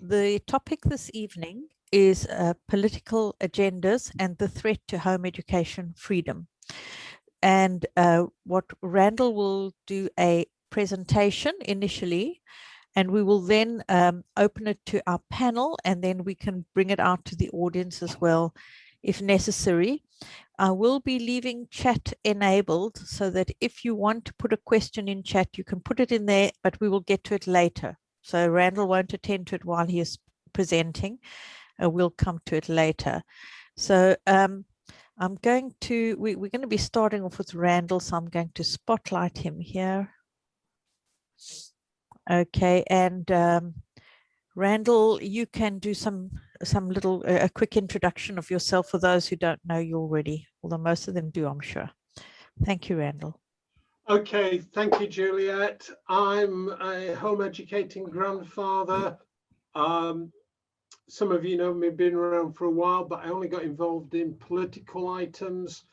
The topic this evening is political agendas and the threat to home education freedom. And what Randall will do a presentation initially, and we will then open it to our panel, and then we can bring it out to the audience as well if necessary. I will be leaving chat enabled so that if you want to put a question in chat, you can put it in there, but we will get to it later. So Randall won't attend to it while he is presenting. We'll come to it later. So we're going to be starting off with Randall, so I'm going to spotlight him here. Okay, and Randall, you can do some little a quick introduction of yourself for those who don't know you already, although most of them do, I'm sure. Thank you, Randall. Okay, thank you, Juliet. I'm a home educating grandfather. Some of you know me, been around for a while, but I only got involved in political items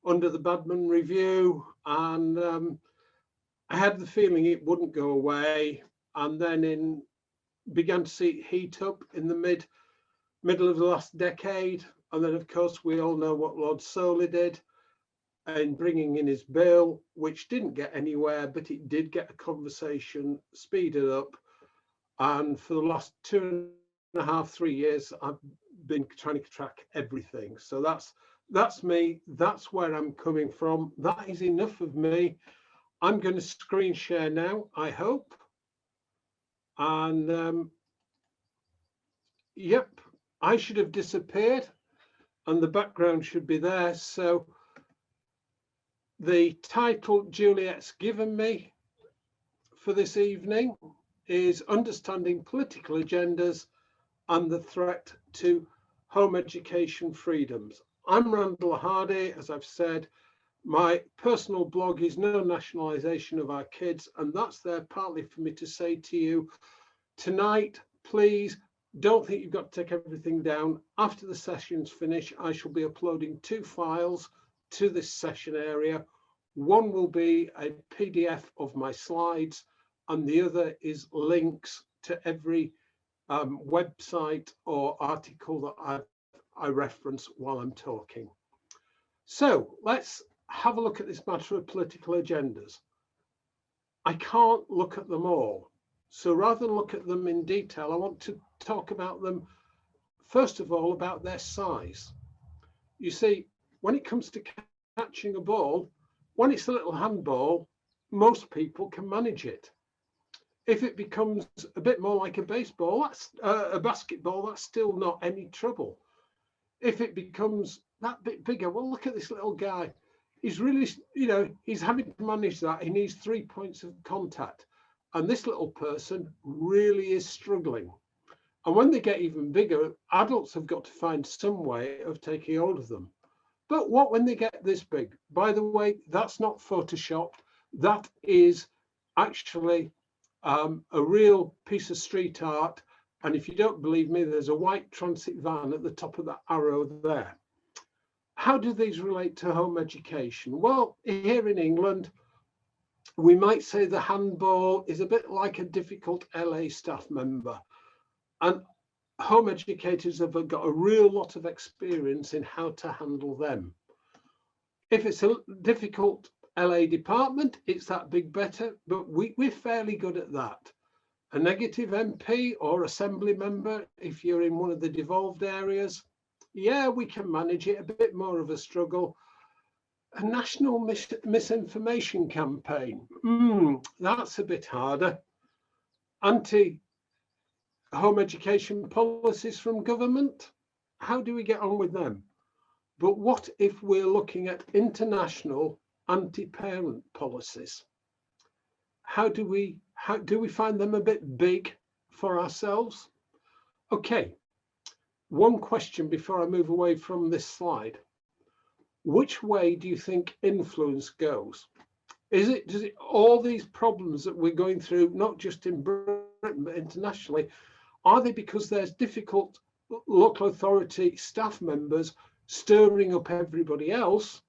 under the Badman Review, and I had the feeling it wouldn't go away, and then began to see it heat up in the middle of the last decade. And then, of course, we all know what Lord Soley did in bringing in his bill, which didn't get anywhere, but it did get a conversation speeded up. And for the last 2.5, 3 years, I've been trying to track everything. So that's me. That's where I'm coming from. That is enough of me. I'm going to screen share now, I hope. And yep, I should have disappeared and the background should be there. So the title Juliet's given me for this evening is Understanding Political Agendas and the Threat to Home Education Freedoms. I'm Randall Hardy, as I've said. My personal blog is No Nationalisation of Our Kids, and that's there partly for me to say to you tonight, please don't think you've got to take everything down. After the session's finished, I shall be uploading 2 files to this session area. One will be a PDF of my slides, and the other is links to every website or article that I reference while I'm talking. So let's have a look at this matter of political agendas. I can't look at them all. So rather than look at them in detail, I want to talk about them, first of all, about their size. You see, when it comes to catching a ball, when it's a little handball, most people can manage it. If it becomes a bit more like a baseball, that's a basketball, that's still not any trouble. If it becomes that bit bigger, well, look at this little guy. He's really, he's having to manage that. He needs 3 points of contact. And this little person really is struggling. And when they get even bigger, adults have got to find some way of taking hold of them. But what when they get this big? By the way, that's not photoshopped. That is actually a real piece of street art. And if you don't believe me, there's a white transit van at the top of that arrow there. How do these relate to home education? Well, here in England, we might say the handball is a bit like a difficult LA staff member. And home educators have got a real lot of experience in how to handle them. If it's a difficult LA department, it's that big better, but we're fairly good at that. A negative MP or assembly member, if you're in one of the devolved areas, yeah, we can manage it, a bit more of a struggle. A national misinformation campaign, that's a bit harder. Anti-home education policies from government, how do we get on with them? But what if we're looking at international anti-parent policies? How do we find them a bit big for ourselves? Okay, one question before I move away from this slide. Which way do you think influence goes? Does it all these problems that we're going through, not just in Britain, but internationally, are they because there's difficult local authority staff members stirring up everybody else?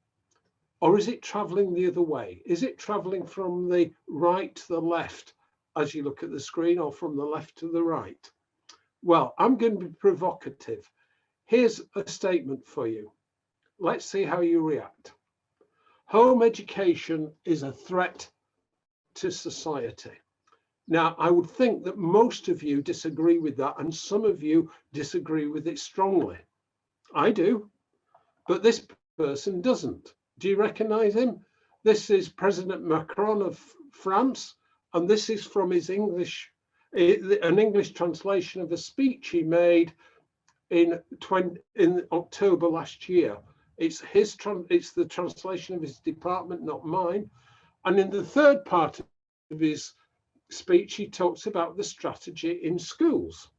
Or is it traveling the other way? Is it traveling from the right to the left as you look at the screen, or from the left to the right? Well, I'm going to be provocative. Here's a statement for you. Let's see how you react. Home education is a threat to society. Now, I would think that most of you disagree with that, and some of you disagree with it strongly. I do, but this person doesn't. Do you recognize him? This is President Macron of France, and this is from his an English translation of a speech he made in October last year. It's the translation of his department, not mine. And in the third part of his speech, he talks about the strategy in schools.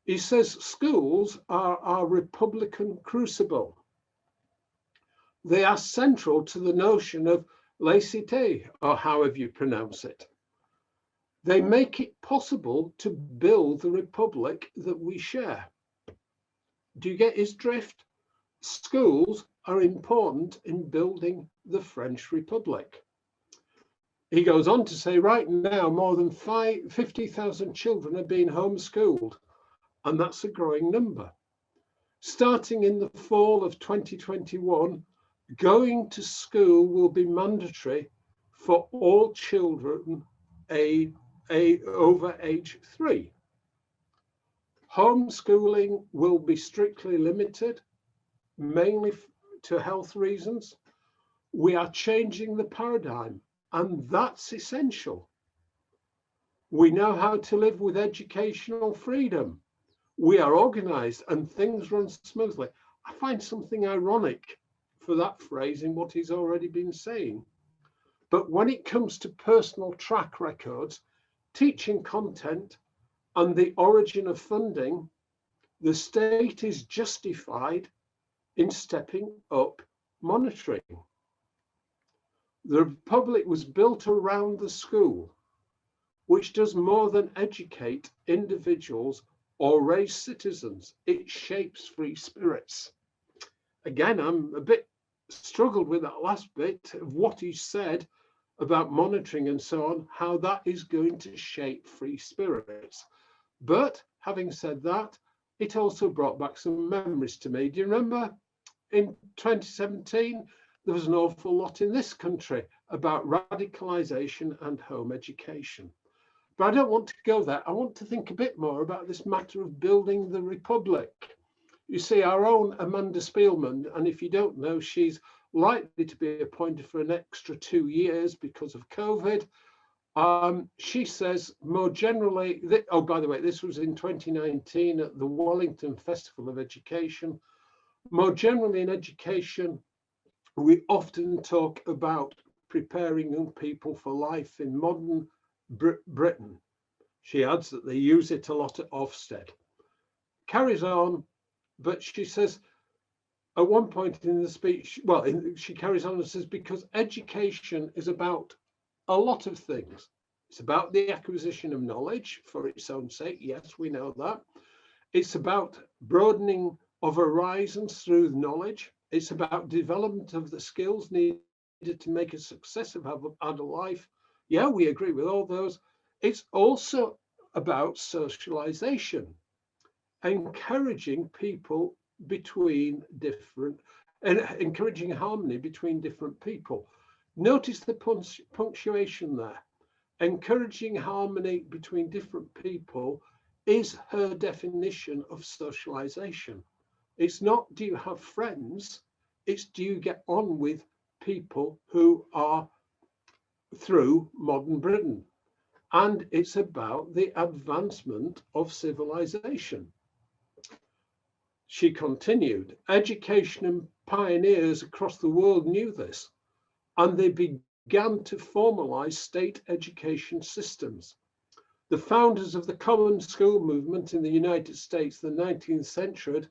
He says schools are our Republican crucible. They are central to the notion of laïcité, or however you pronounce it. They make it possible to build the republic that we share. Do you get his drift? Schools are important in building the French Republic. He goes on to say, right now, more than 50,000 children are being homeschooled, and that's a growing number. Starting in the fall of 2021, going to school will be mandatory for all children over age 3. Homeschooling will be strictly limited, mainly to health reasons. We are changing the paradigm, and that's essential. We know how to live with educational freedom. We are organized and things run smoothly. I find something ironic for that phrase in what he's already been saying. But when it comes to personal track records, teaching content, and the origin of funding, the state is justified in stepping up monitoring. The Republic was built around the school, which does more than educate individuals or raise citizens. It shapes free spirits. Again, I'm a bit struggled with that last bit of what he said about monitoring and so on, how that is going to shape free spirits. But having said that, it also brought back some memories to me. Do you remember in 2017, there was an awful lot in this country about radicalization and home education. But I don't want to go there. I want to think a bit more about this matter of building the republic. You see, our own Amanda Spielman, and if you don't know, she's likely to be appointed for an extra 2 years because of COVID. She says more generally, oh, by the way, this was in 2019 at the Wellington Festival of Education. More generally in education, we often talk about preparing young people for life in modern Britain. She adds that they use it a lot at Ofsted. Carries on, but she says at one point in the speech, well, she carries on and says, because education is about a lot of things. It's about the acquisition of knowledge for its own sake. Yes, we know that. It's about broadening of horizons through knowledge. It's about development of the skills needed to make a success of adult life. Yeah, we agree with all those. It's also about socialization, encouraging people between different, and encouraging harmony between different people. Notice the punctuation there. Encouraging harmony between different people is her definition of socialization. It's not, do you have friends? It's, do you get on with people who are through modern Britain? And it's about the advancement of civilization. She continued, education and pioneers across the world knew this, and they began to formalize state education systems. The founders of the common school movement in the United States, the 19th century,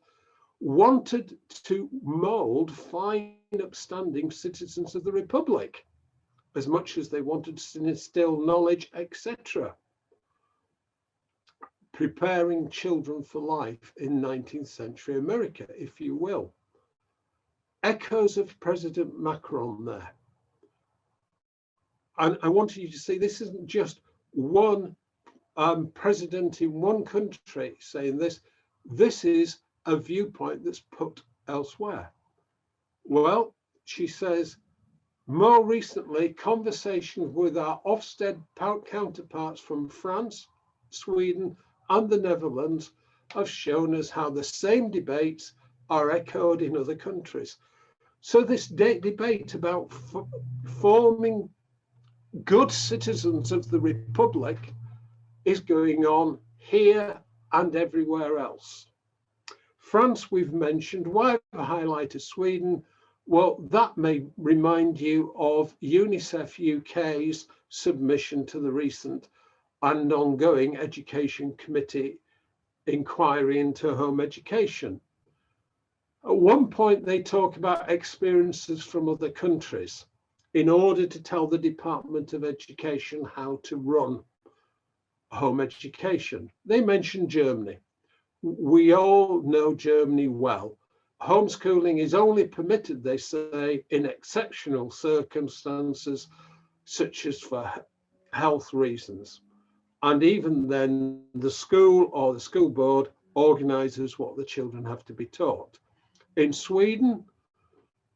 wanted to mold fine, upstanding citizens of the Republic as much as they wanted to instill knowledge, etc. Preparing children for life in 19th century America, if you will. Echoes of President Macron there. And I wanted you to see this isn't just one president in one country saying this. This is a viewpoint that's put elsewhere. Well, she says, more recently, conversations with our Ofsted counterparts from France, Sweden, and the Netherlands have shown us how the same debates are echoed in other countries. So this debate about forming good citizens of the Republic is going on here and everywhere else. France, we've mentioned. Why have I highlighted Sweden? Well, that may remind you of UNICEF UK's submission to the recent and ongoing Education Committee inquiry into home education. At one point, they talk about experiences from other countries in order to tell the Department of Education how to run home education. They mention Germany. We all know Germany well. Homeschooling is only permitted, they say, in exceptional circumstances, such as for health reasons. And even then, the school or the school board organises what the children have to be taught. In Sweden,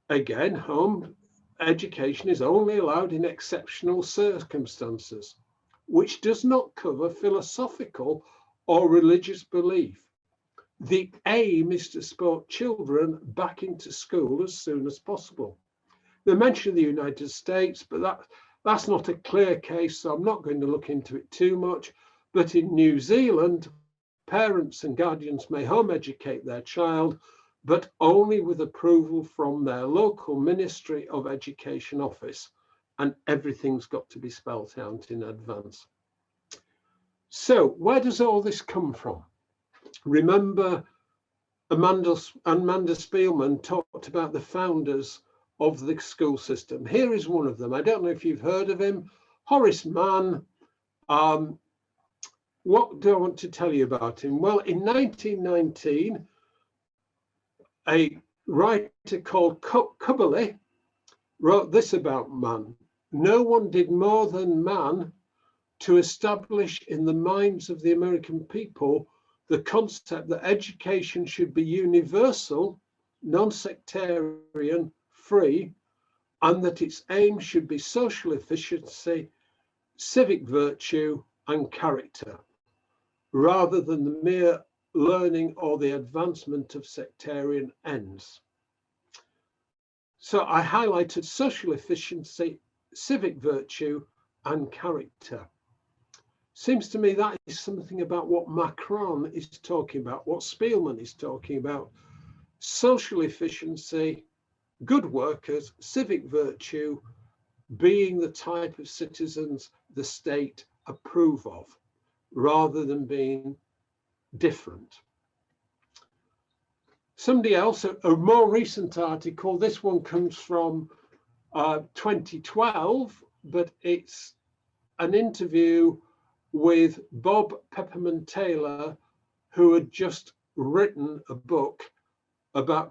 again, home education is only allowed in exceptional circumstances, which does not cover philosophical or religious belief. The aim is to support children back into school as soon as possible. They mention the United States, but that's not a clear case, so I'm not going to look into it too much. But in New Zealand, parents and guardians may home educate their child, but only with approval from their local Ministry of Education office, and everything's got to be spelled out in advance. So where does all this come from? Remember, Amanda Spielman talked about the founders of the school system. Here is one of them. I don't know if you've heard of him, Horace Mann. What do I want to tell you about him? Well, in 1919, a writer called Kubbele wrote this about Mann. No one did more than Mann to establish in the minds of the American people the concept that education should be universal, non-sectarian, free, and that its aim should be social efficiency, civic virtue, and character, rather than the mere learning or the advancement of sectarian ends. So I highlighted social efficiency, civic virtue, and character. Seems to me that is something about what Macron is talking about, what Spielman is talking about. Social efficiency, good workers, civic virtue, being the type of citizens the state approve of, rather than being different. Somebody else, a more recent article, this one comes from 2012, but it's an interview with Bob Peppermint Taylor, who had just written a book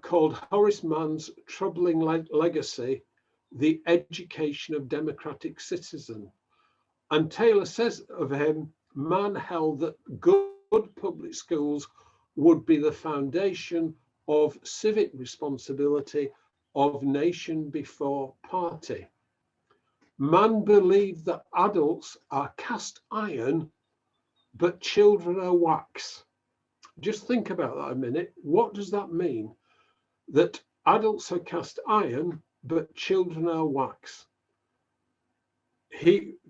called Horace Mann's Troubling Legacy, The Education of Democratic Citizen. And Taylor says of him, Mann held that good public schools would be the foundation of civic responsibility of nation before party. Mann believed that adults are cast iron, but children are wax. Just think about that a minute. What does that mean? That adults are cast iron, but children are wax.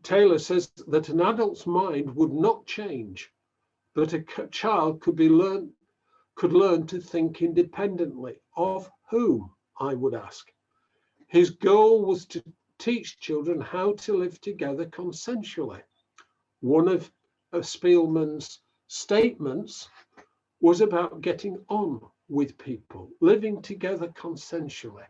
Taylor says that an adult's mind would not change, but a child could learn to think independently. Of whom, I would ask. His goal was to teach children how to live together consensually. One of Spielman's statements was about getting on with people, living together consensually.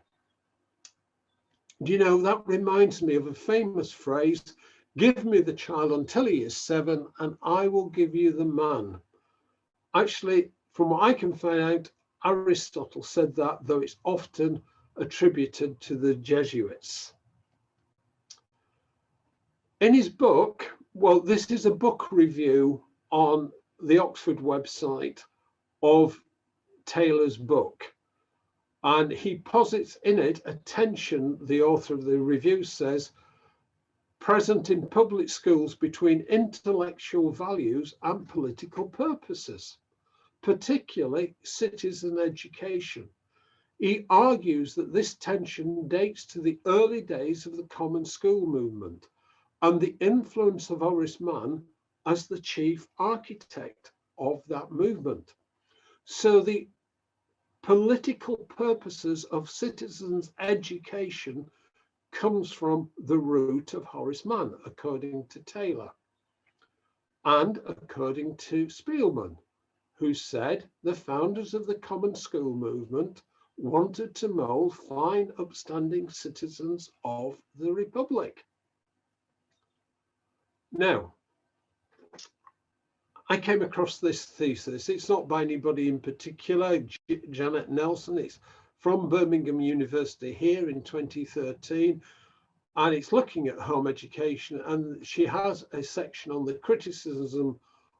Do you know, that reminds me of a famous phrase, give me the child until he is 7 and I will give you the man. Actually, from what I can find out, Aristotle said that, though it's often attributed to the Jesuits. In his book, Well, this is a book review on the Oxford website of Taylor's book. And he posits in it a tension, the author of the review says, present in public schools between intellectual values and political purposes, particularly citizen education. He argues that this tension dates to the early days of the Common School movement and the influence of Horace Mann as the chief architect of that movement. So the political purposes of citizens' education comes from the root of Horace Mann, according to Taylor, and according to Spielman, who said the founders of the Common School movement wanted to mold fine, upstanding citizens of the Republic. Now, I came across this thesis. It's not by anybody in particular, Janet Nelson. It's from Birmingham University here in 2013. And it's looking at home education. And she has a section on the criticism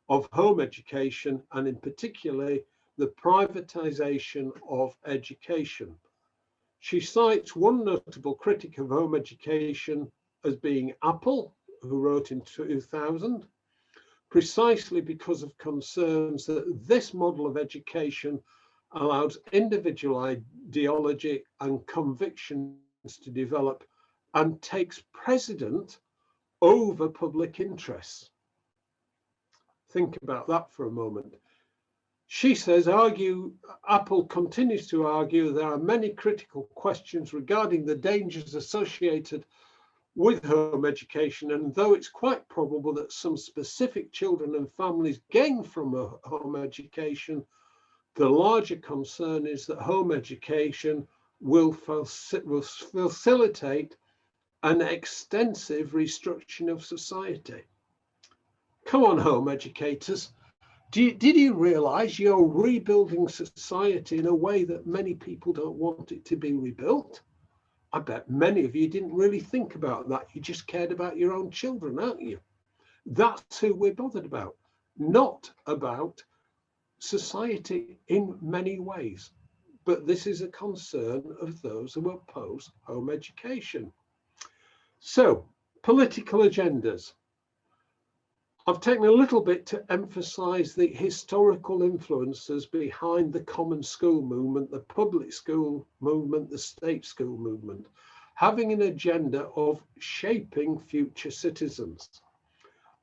of home education, and in particular, the privatization of education. She cites one notable critic of home education as being Apple, who wrote in 2000, precisely because of concerns that this model of education allows individual ideology and convictions to develop and takes precedent over public interests. Think about that for a moment. She says, Apple continues to argue there are many critical questions regarding the dangers associated with home education, and though it's quite probable that some specific children and families gain from a home education, the larger concern is that home education will facilitate an extensive restructuring of society. Come on, home educators. Did you realize you're rebuilding society in a way that many people don't want it to be rebuilt? I bet many of you didn't really think about that. You just cared about your own children, aren't you? That's who we're bothered about, not about society in many ways. But this is a concern of those who oppose home education. So, political agendas. I've taken a little bit to emphasize the historical influences behind the common school movement, the public school movement, the state school movement, having an agenda of shaping future citizens.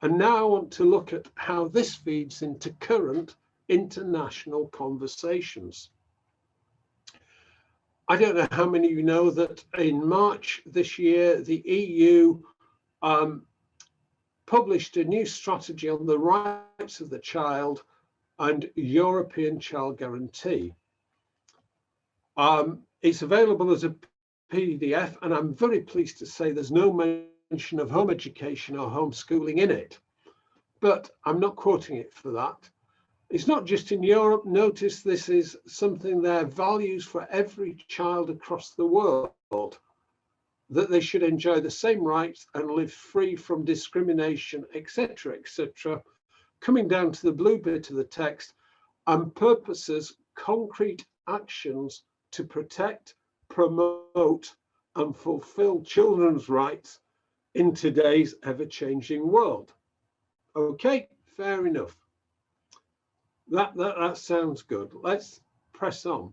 And now I want to look at how this feeds into current international conversations. I don't know how many of you know that in March this year, the EU published a new strategy on the rights of the child and European Child Guarantee. It's available as a PDF, and I'm very pleased to say there's no mention of home education or homeschooling in it, but I'm not quoting it for that. It's not just in Europe. Notice this is something their values for every child across the world, that they should enjoy the same rights and live free from discrimination, etc., etc., coming down to the blue bit of the text, and purposes concrete actions to protect, promote, and fulfill children's rights in today's ever-changing world. Okay, fair enough. That sounds good. Let's press on.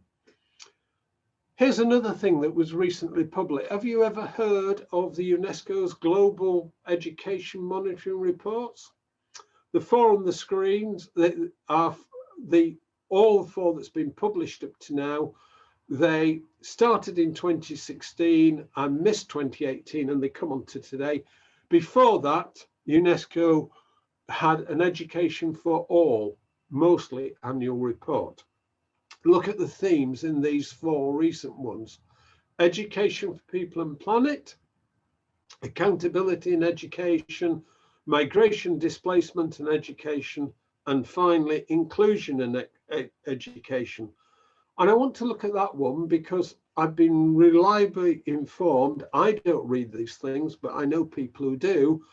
Here's another thing that was recently published. Have you ever heard of the Unesco's Global Education Monitoring Reports? The four on the screens are all four that's been published up to now. They started in 2016 and missed 2018, and they come on to today. Before that, UNESCO had an Education for All, mostly annual report. Look at the themes in these four recent ones: education for people and planet, accountability in education, migration, displacement and education, and finally inclusion in education. And I want to look at that one because I've been reliably informed. I don't read these things, but I know people who do,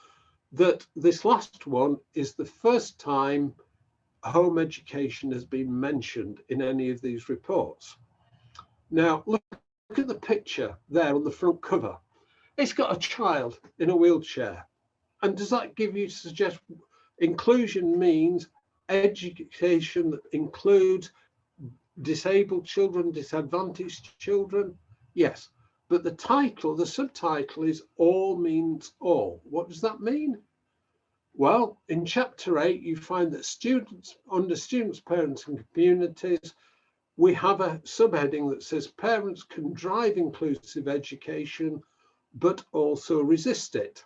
that this last one is the first time home education has been mentioned in any of these reports. Now, look at the picture there on the front cover. It's got a child in a wheelchair. And does that give you suggest inclusion means education that includes disabled children, disadvantaged children? Yes. But the title, the subtitle is All Means All. What does that mean? Well, in chapter 8, you find that under students, parents and communities, we have a subheading that says parents can drive inclusive education, but also resist it.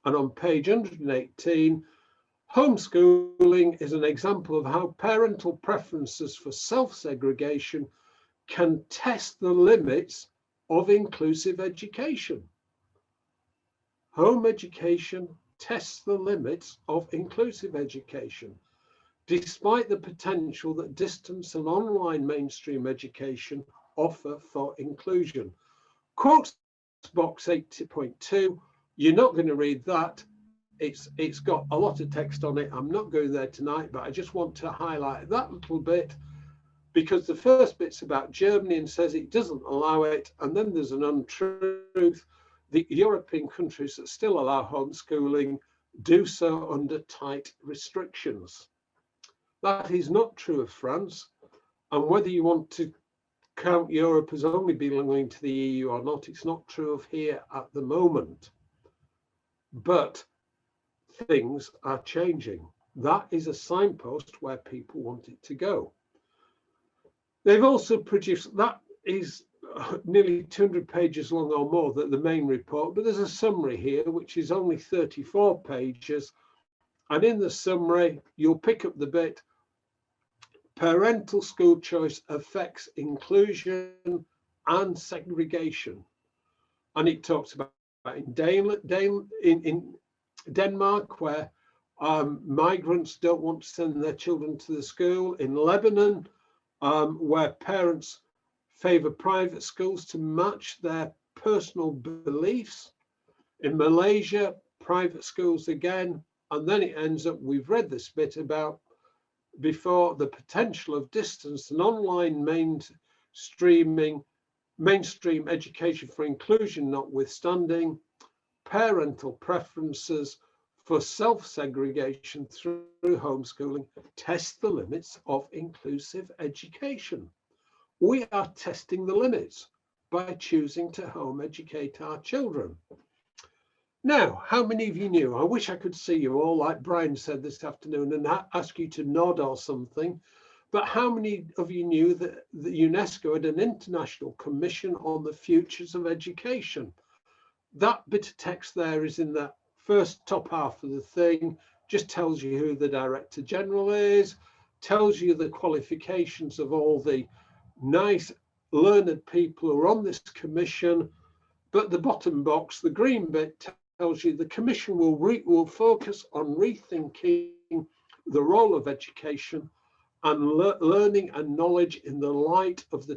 And on page 118, homeschooling is an example of how parental preferences for self-segregation can test the limits of inclusive education. Home education tests the limits of inclusive education, despite the potential that distance and online mainstream education offer for inclusion. Quotes box 80.2, you're not going to read that. It's got a lot of text on it. I'm not going there tonight, but I just want to highlight that little bit because the first bit's about Germany and says it doesn't allow it. And then there's an untruth. The European countries that still allow homeschooling do so under tight restrictions. That is not true of France. And whether you want to count Europe as only belonging to the EU or not, it's not true of here at the moment. But things are changing. That is a signpost where people want it to go. They've also produced, that is nearly 200 pages long or more, the main report, but there's a summary here, which is only 34 pages. And in the summary, you'll pick up the bit, parental school choice affects inclusion and segregation. And it talks about in Denmark, where migrants don't want to send their children to the school, in Lebanon, where parents favor private schools to match their personal beliefs, in Malaysia, private schools again, and then it ends up, we've read this bit about before, the potential of distance and online mainstream education for inclusion notwithstanding, parental preferences for self-segregation through homeschooling test the limits of inclusive education. We are testing the limits by choosing to home educate our children. Now, how many of you knew? I wish I could see you all, like Brian said this afternoon, and ask you to nod or something. But how many of you knew that the Unesco had an international commission on the futures of education? That bit of text there is in the first top half of the thing, just tells you who the Director General is, tells you the qualifications of all the nice, learned people who are on this commission. But the bottom box, the green bit, tells you the commission will focus on rethinking the role of education and learning and knowledge in the light of the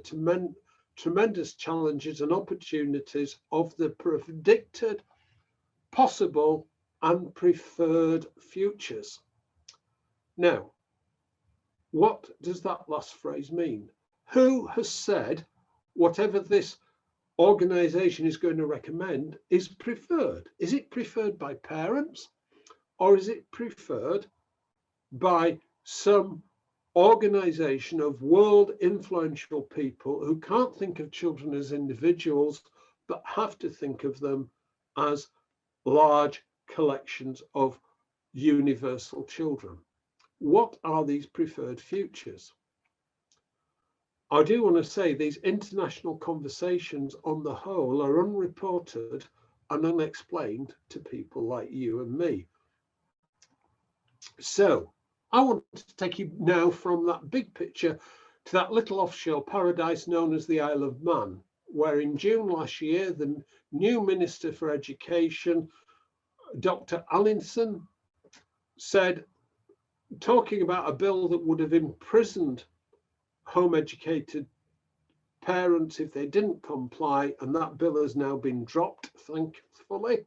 tremendous challenges and opportunities of the predicted, possible and preferred futures. Now, what does that last phrase mean? Who has said whatever this organization is going to recommend is preferred? Is it preferred by parents, or is it preferred by some organization of world influential people who can't think of children as individuals, but have to think of them as large collections of universal children? What are these preferred futures? I do want to say these international conversations on the whole are unreported and unexplained to people like you and me. So I want to take you now from that big picture to that little offshore paradise known as the Isle of Man, where in June last year, the new Minister for Education, Dr. Allinson, said, talking about a bill that would have imprisoned home educated parents if they didn't comply, and that bill has now been dropped, thankfully.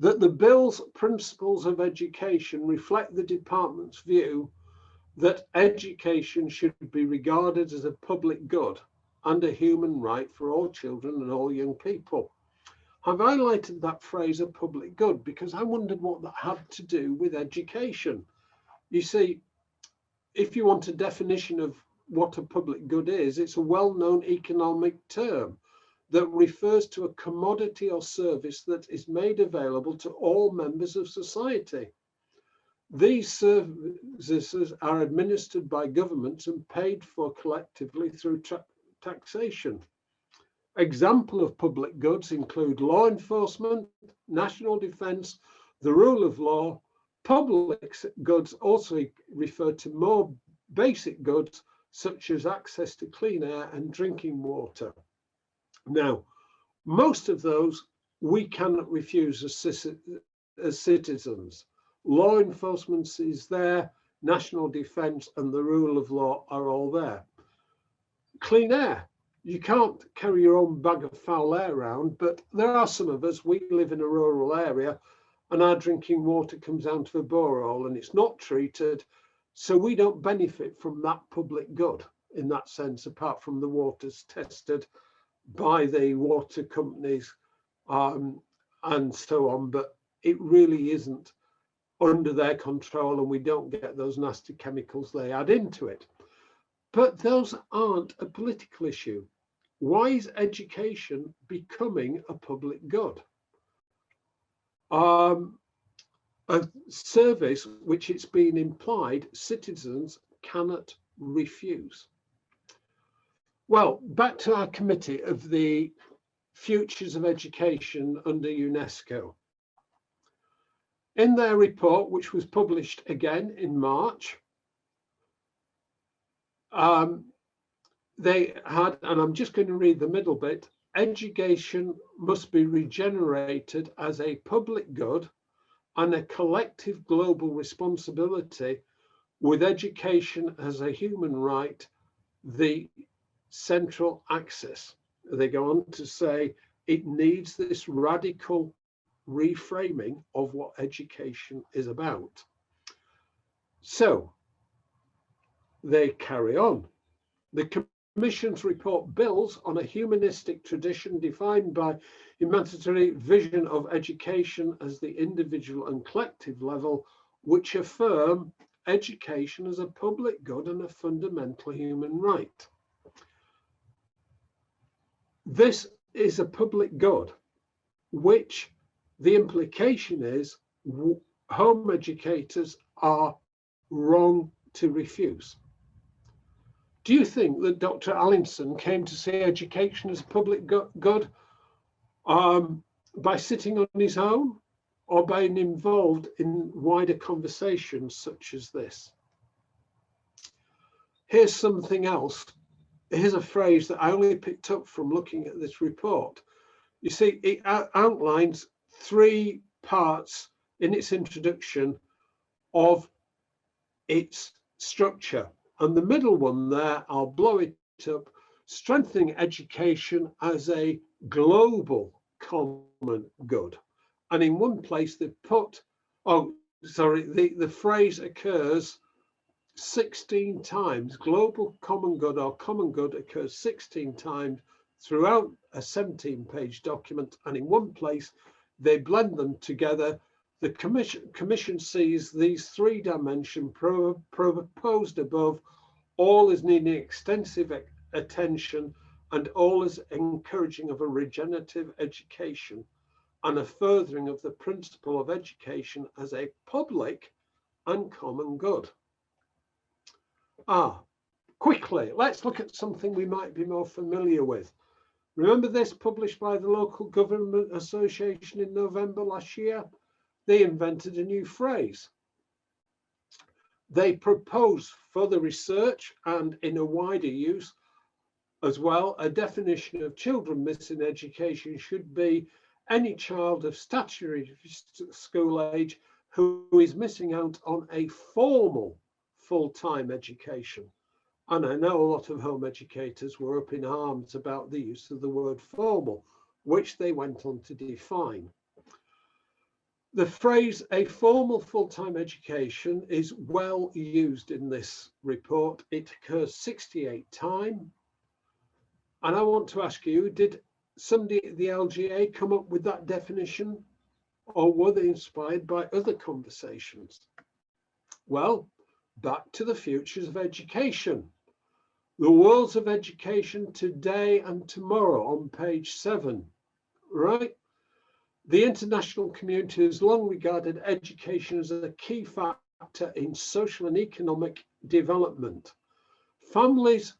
that the bill's principles of education reflect the department's view that education should be regarded as a public good and a human right for all children and all young people. I've highlighted that phrase, a public good, because I wondered what that had to do with education. You see, if you want a definition of what a public good is, it's a well-known economic term that refers to a commodity or service that is made available to all members of society. These services are administered by governments and paid for collectively through taxation. Examples of public goods include law enforcement, national defense, the rule of law. Public goods also refer to more basic goods such as access to clean air and drinking water. Now, most of those we cannot refuse as citizens. Law enforcement is there, national defense and the rule of law are all there. Clean air. You can't carry your own bag of foul air around, but there are some of us, we live in a rural area and our drinking water comes out of a borehole and it's not treated, so we don't benefit from that public good in that sense, apart from the water's tested by the water companies and so on, but it really isn't under their control and we don't get those nasty chemicals they add into it. But those aren't a political issue. Why is education becoming a public good? A service which it's been implied citizens cannot refuse. Well, back to our committee of the Futures of Education under Unesco. In their report, which was published again in March, they had, and I'm just going to read the middle bit, education must be regenerated as a public good and a collective global responsibility, with education as a human right the central axis. They go on to say it needs this radical reframing of what education is about. So they carry on. The Commission's report builds on a humanistic tradition defined by humanitarian vision of education as the individual and collective level, which affirm education as a public good and a fundamental human right. This is a public good, which the implication is home educators are wrong to refuse. Do you think that Dr. Allinson came to see education as a public good by sitting on his own or by being involved in wider conversations such as this? Here's something else. Here's a phrase that I only picked up from looking at this report. You see, it outlines 3 parts in its introduction of its structure. And the middle one there, I'll blow it up, strengthening education as a global common good. And in one place they've put, the phrase occurs 16 times. Global common good or common good occurs 16 times throughout a 17-page document. And in one place, they blend them together. The commission sees these 3 dimensions proposed above, all is needing extensive attention and all is encouraging of a regenerative education and a furthering of the principle of education as a public and common good. Quickly, let's look at something we might be more familiar with. Remember this, published by the Local Government Association in November last year? They invented a new phrase. They propose further research and in a wider use as well, a definition of children missing education should be any child of statutory school age who is missing out on a formal full-time education. And I know a lot of home educators were up in arms about the use of the word formal, which they went on to define. The phrase "a formal full-time education" is well used in this report. It occurs 68 times. And I want to ask you, did somebody at the LGA come up with that definition, or were they inspired by other conversations? Well, back to the futures of education. The worlds of education today and tomorrow on page 7, right? The international community has long regarded education as a key factor in social and economic development. Families,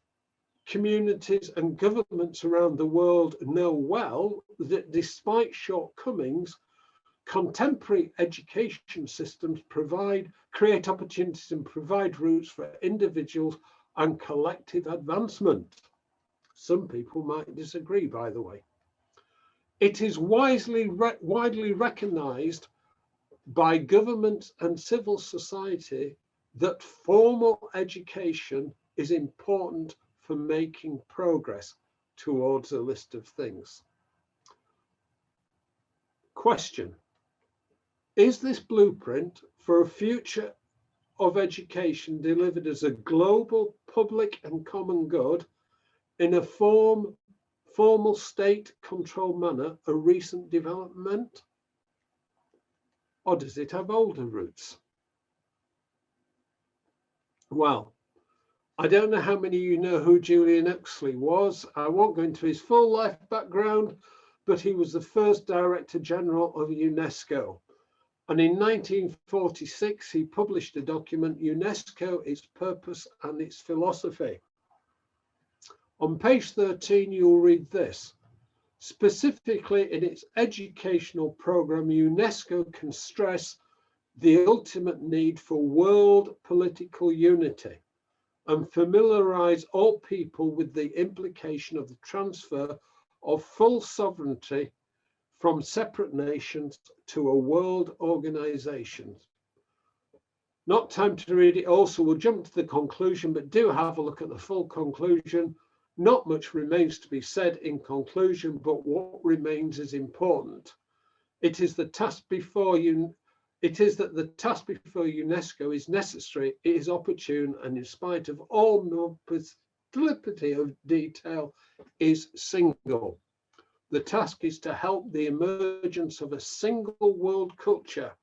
communities and governments around the world know well that despite shortcomings, contemporary education systems create opportunities and provide routes for individuals and collective advancement. Some people might disagree, by the way. It is widely recognized by governments and civil society that formal education is important for making progress towards a list of things. Question: is this blueprint for a future of education delivered as a global, public and common good in a formal state-controlled manner a recent development? Or does it have older roots? Well, I don't know how many of you know who Julian Huxley was. I won't go into his full life background, but he was the first Director General of Unesco. And in 1946, he published a document, UNESCO, its purpose and its philosophy. On page 13, you'll read this. Specifically in its educational program, UNESCO can stress the ultimate need for world political unity and familiarize all people with the implication of the transfer of full sovereignty from separate nations to a world organization. Not time to read it all, so we'll jump to the conclusion, but do have a look at the full conclusion. Not much remains to be said in conclusion, but what remains is important. It is the task before you. It is that the task before UNESCO is necessary, it is opportune, and in spite of all multiplicity of detail, is single. The task is to help the emergence of a single world culture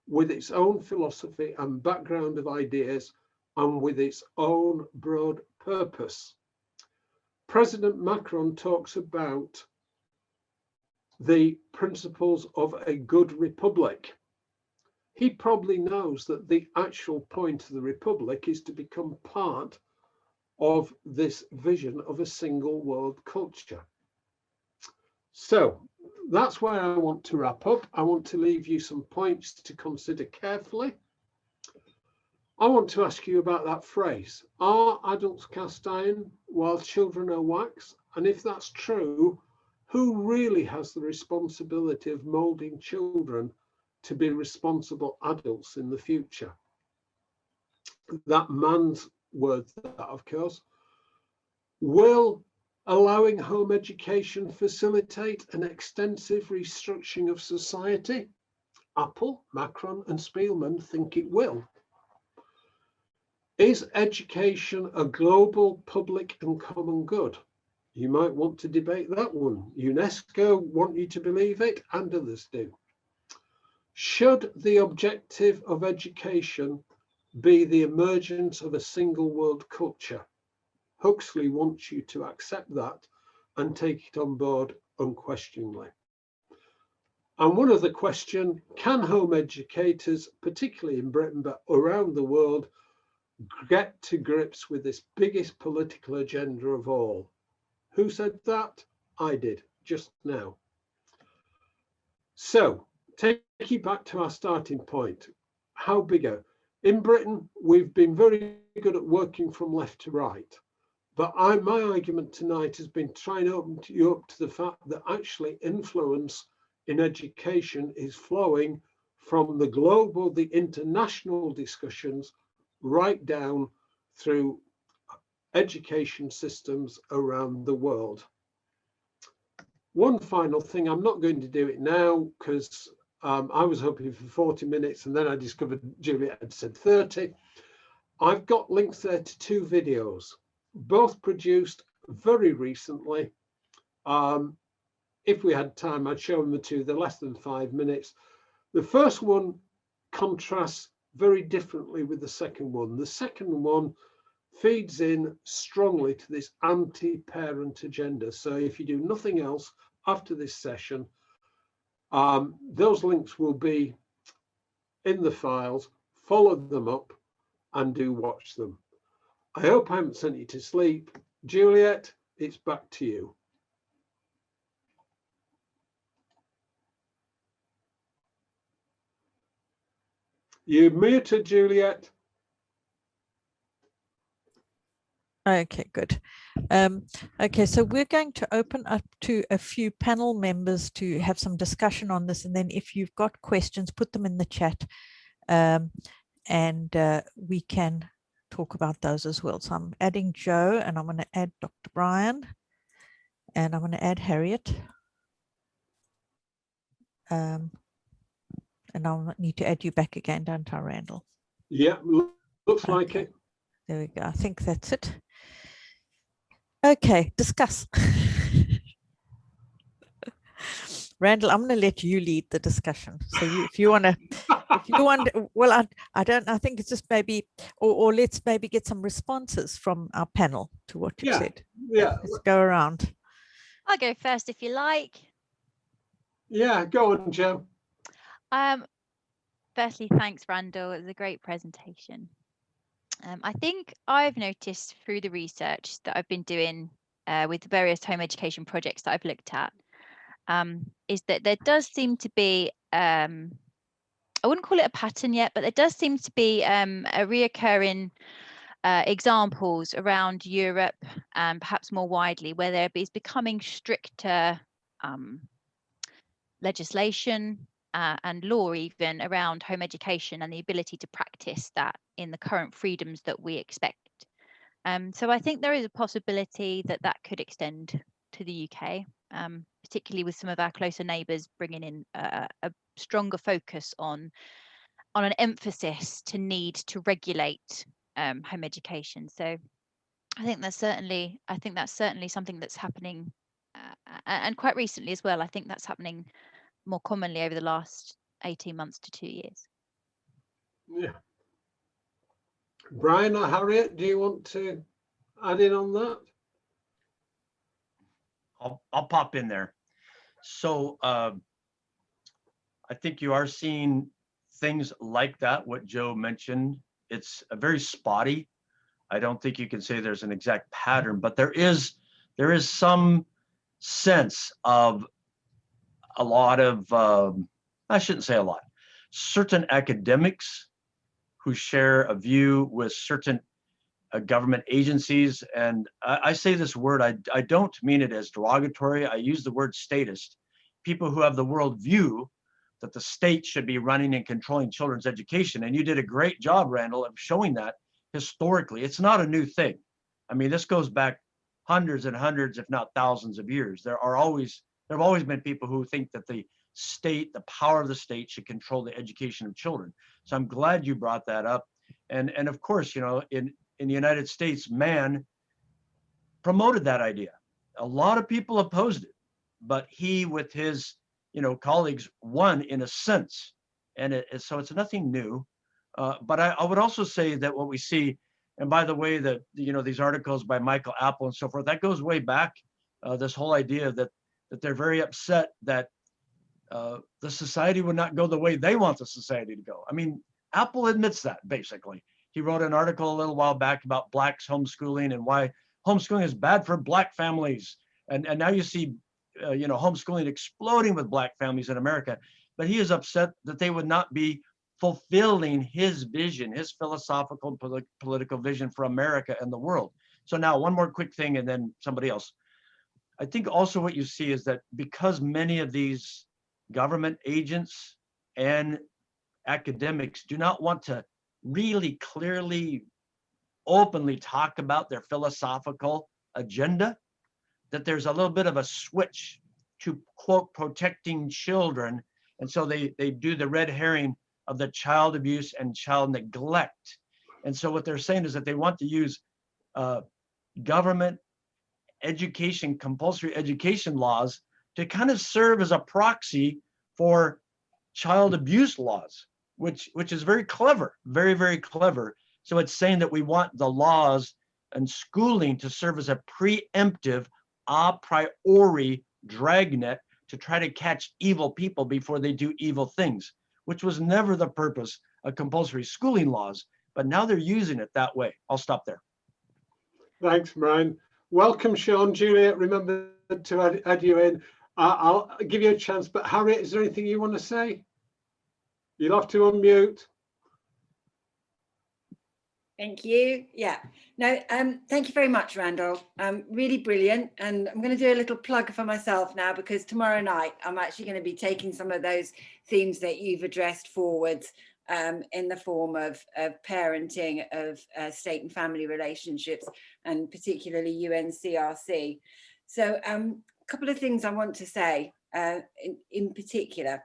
with its own philosophy and background of ideas and with its own broad purpose. President Macron talks about the principles of a good republic. He probably knows that the actual point of the republic is to become part of this vision of a single world culture. So that's where I want to wrap up. I want to leave you some points to consider carefully. I want to ask you about that phrase, are adults cast iron while children are wax? And if that's true, who really has the responsibility of molding children to be responsible adults in the future? That man's word, that of course. Will allowing home education facilitate an extensive restructuring of society? Apple, Macron and Spielman think it will. Is education a global, public and common good? You might want to debate that one. UNESCO want you to believe it, and others do. Should the objective of education be the emergence of a single world culture? Huxley wants you to accept that and take it on board unquestioningly. And one other question, can home educators, particularly in Britain, but around the world, get to grips with this biggest political agenda of all? Who said that? I did, just now. So, take you back to our starting point. How bigger? In Britain, we've been very good at working from left to right. But my argument tonight has been trying to open you up to the fact that actually influence in education is flowing from the global, the international discussions, right down through education systems around the world. One final thing, I'm not going to do it now because I was hoping for 40 minutes, and then I discovered Juliet had said 30. I've got links there to 2 videos, both produced very recently. If we had time, I'd show them the 2. They're less than 5 minutes. The first one contrasts very differently with the second one. The second one feeds in strongly to this anti-parent agenda. So if you do nothing else after this session, those links will be in the files. Follow them up and do watch them. I hope I haven't sent you to sleep. Juliet, it's back to you. You're muted, Juliet. Okay, good. Okay, so we're going to open up to a few panel members to have some discussion on this. And then if you've got questions, put them in the chat, and we can talk about those as well. So I'm adding Joe, and I'm going to add Dr. Brian, and I'm going to add Harriet. And I'll need to add you back again, don't I, Randall? Yeah, looks like it. There we go. I think that's it. Okay, discuss. Randall, I'm going to let you lead the discussion. So if you want to, well, I think it's just maybe, or let's maybe get some responses from our panel to what you said. Yeah. Let's go around. I'll go first if you like. Yeah, go on, Joe. Firstly, thanks, Randall. It was a great presentation. I think I've noticed through the research that I've been doing with the various home education projects that I've looked at, is that there does seem to be, I wouldn't call it a pattern yet, but there does seem to be a reoccurring examples around Europe and perhaps more widely, where there is becoming stricter legislation and law even around home education and the ability to practice that in the current freedoms that we expect. So I think there is a possibility that that could extend to the UK, particularly with some of our closer neighbours bringing in a stronger focus on an emphasis to need to regulate home education. So I think that's certainly something that's happening, and quite recently as well. I think that's happening more commonly over the last 18 months to 2 years. Yeah. Brian or Harriet, do you want to add in on that? I'll pop in there. So I think you are seeing things like that, what Joe mentioned. It's very spotty. I don't think you can say there's an exact pattern, but there is some sense of a lot of, I shouldn't say a lot, certain academics who share a view with certain government agencies. And I say this word, I don't mean it as derogatory. I use the word statist. People who have the worldview that the state should be running and controlling children's education. And you did a great job, Randall, of showing that historically. It's not a new thing. I mean, this goes back hundreds and hundreds, if not thousands of years. There have always been people who think that the state, the power of the state, should control the education of children. So I'm glad you brought that up. And of course, you know, in the United States, Mann promoted that idea. A lot of people opposed it, but he, with his, you know, colleagues, won in a sense. And so it's nothing new. But I would also say that what we see, and by the way, that, you know, these articles by Michael Apple and so forth, that goes way back. This whole idea that they're very upset that the society would not go the way they want the society to go. I mean, Apple admits that, basically. He wrote an article a little while back about Blacks homeschooling and why homeschooling is bad for Black families. And now you see, you know, homeschooling exploding with Black families in America. But he is upset that they would not be fulfilling his vision, his philosophical political vision for America and the world. So now one more quick thing and then somebody else. I think also what you see is that because many of these government agents and academics do not want to really clearly, openly talk about their philosophical agenda, that there's a little bit of a switch to, quote, protecting children And so they do the red herring of the child abuse and child neglect. And so what they're saying is that they want to use government education, compulsory education laws to kind of serve as a proxy for child abuse laws, which is very clever, very, very clever. So it's saying that we want the laws and schooling to serve as a preemptive, a priori dragnet to try to catch evil people before they do evil things, which was never the purpose of compulsory schooling laws, but now they're using it that way. I'll stop there. Thanks, Brian. Welcome, Sean. Juliet, remember to add you in. I'll give you a chance, but Harriet, is there anything you want to say? You'll have to unmute. Thank you. Yeah, no, thank you very much, Randall. Really brilliant. And I'm going to do a little plug for myself now, because tomorrow night I'm actually going to be taking some of those themes that you've addressed forwards in the form of parenting, of state and family relationships, and particularly UNCRC. So a couple of things I want to say in particular.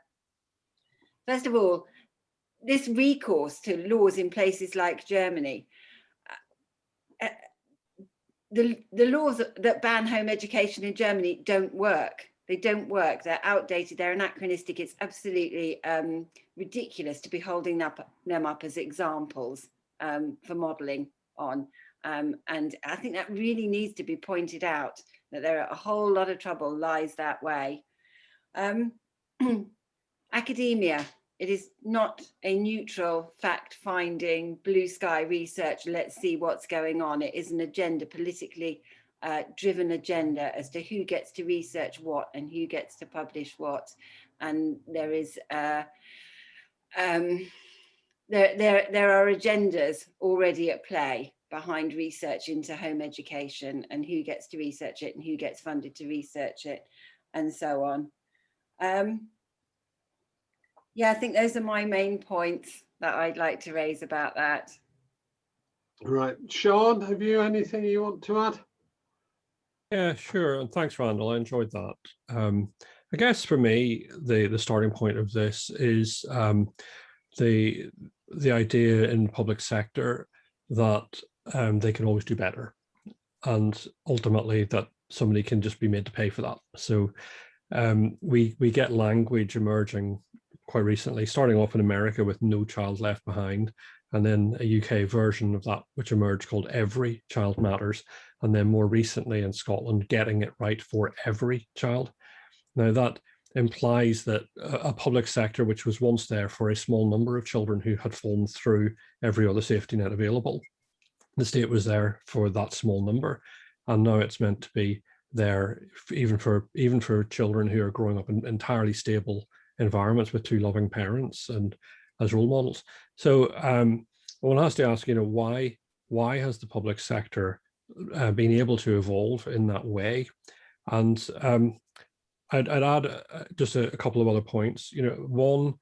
First of all, this recourse to laws in places like Germany, the laws that ban home education in Germany don't work. They don't work. They're outdated. They're anachronistic. It's absolutely ridiculous to be holding them up as examples for modelling on. And I think that really needs to be pointed out, that there are a whole lot of trouble lies that way. Academia. It is not a neutral, fact-finding, blue sky research, let's see what's going on. It is an agenda, politically driven agenda as to who gets to research what and who gets to publish what. And there is there are agendas already at play behind research into home education and who gets to research it and who gets funded to research it and so on. Yeah, I think those are my main points that I'd like to raise about that. Right, Sean, have you anything you want to add? Yeah, sure. And thanks, Randall. I enjoyed that. I guess for me, the starting point of this is the idea in the public sector that they can always do better, and ultimately that somebody can just be made to pay for that. So we get language emerging quite recently, starting off in America with No Child Left Behind, and then a UK version of that which emerged called Every Child Matters, and then more recently in Scotland, Getting It Right for Every Child. Now that implies that a public sector which was once there for a small number of children who had fallen through every other safety net available, the state was there for that small number, and now it's meant to be there even for children who are growing up in entirely stable environments with two loving parents and as role models. So one has to ask, why has the public sector been able to evolve in that way? And I'd add just a couple of other points. One,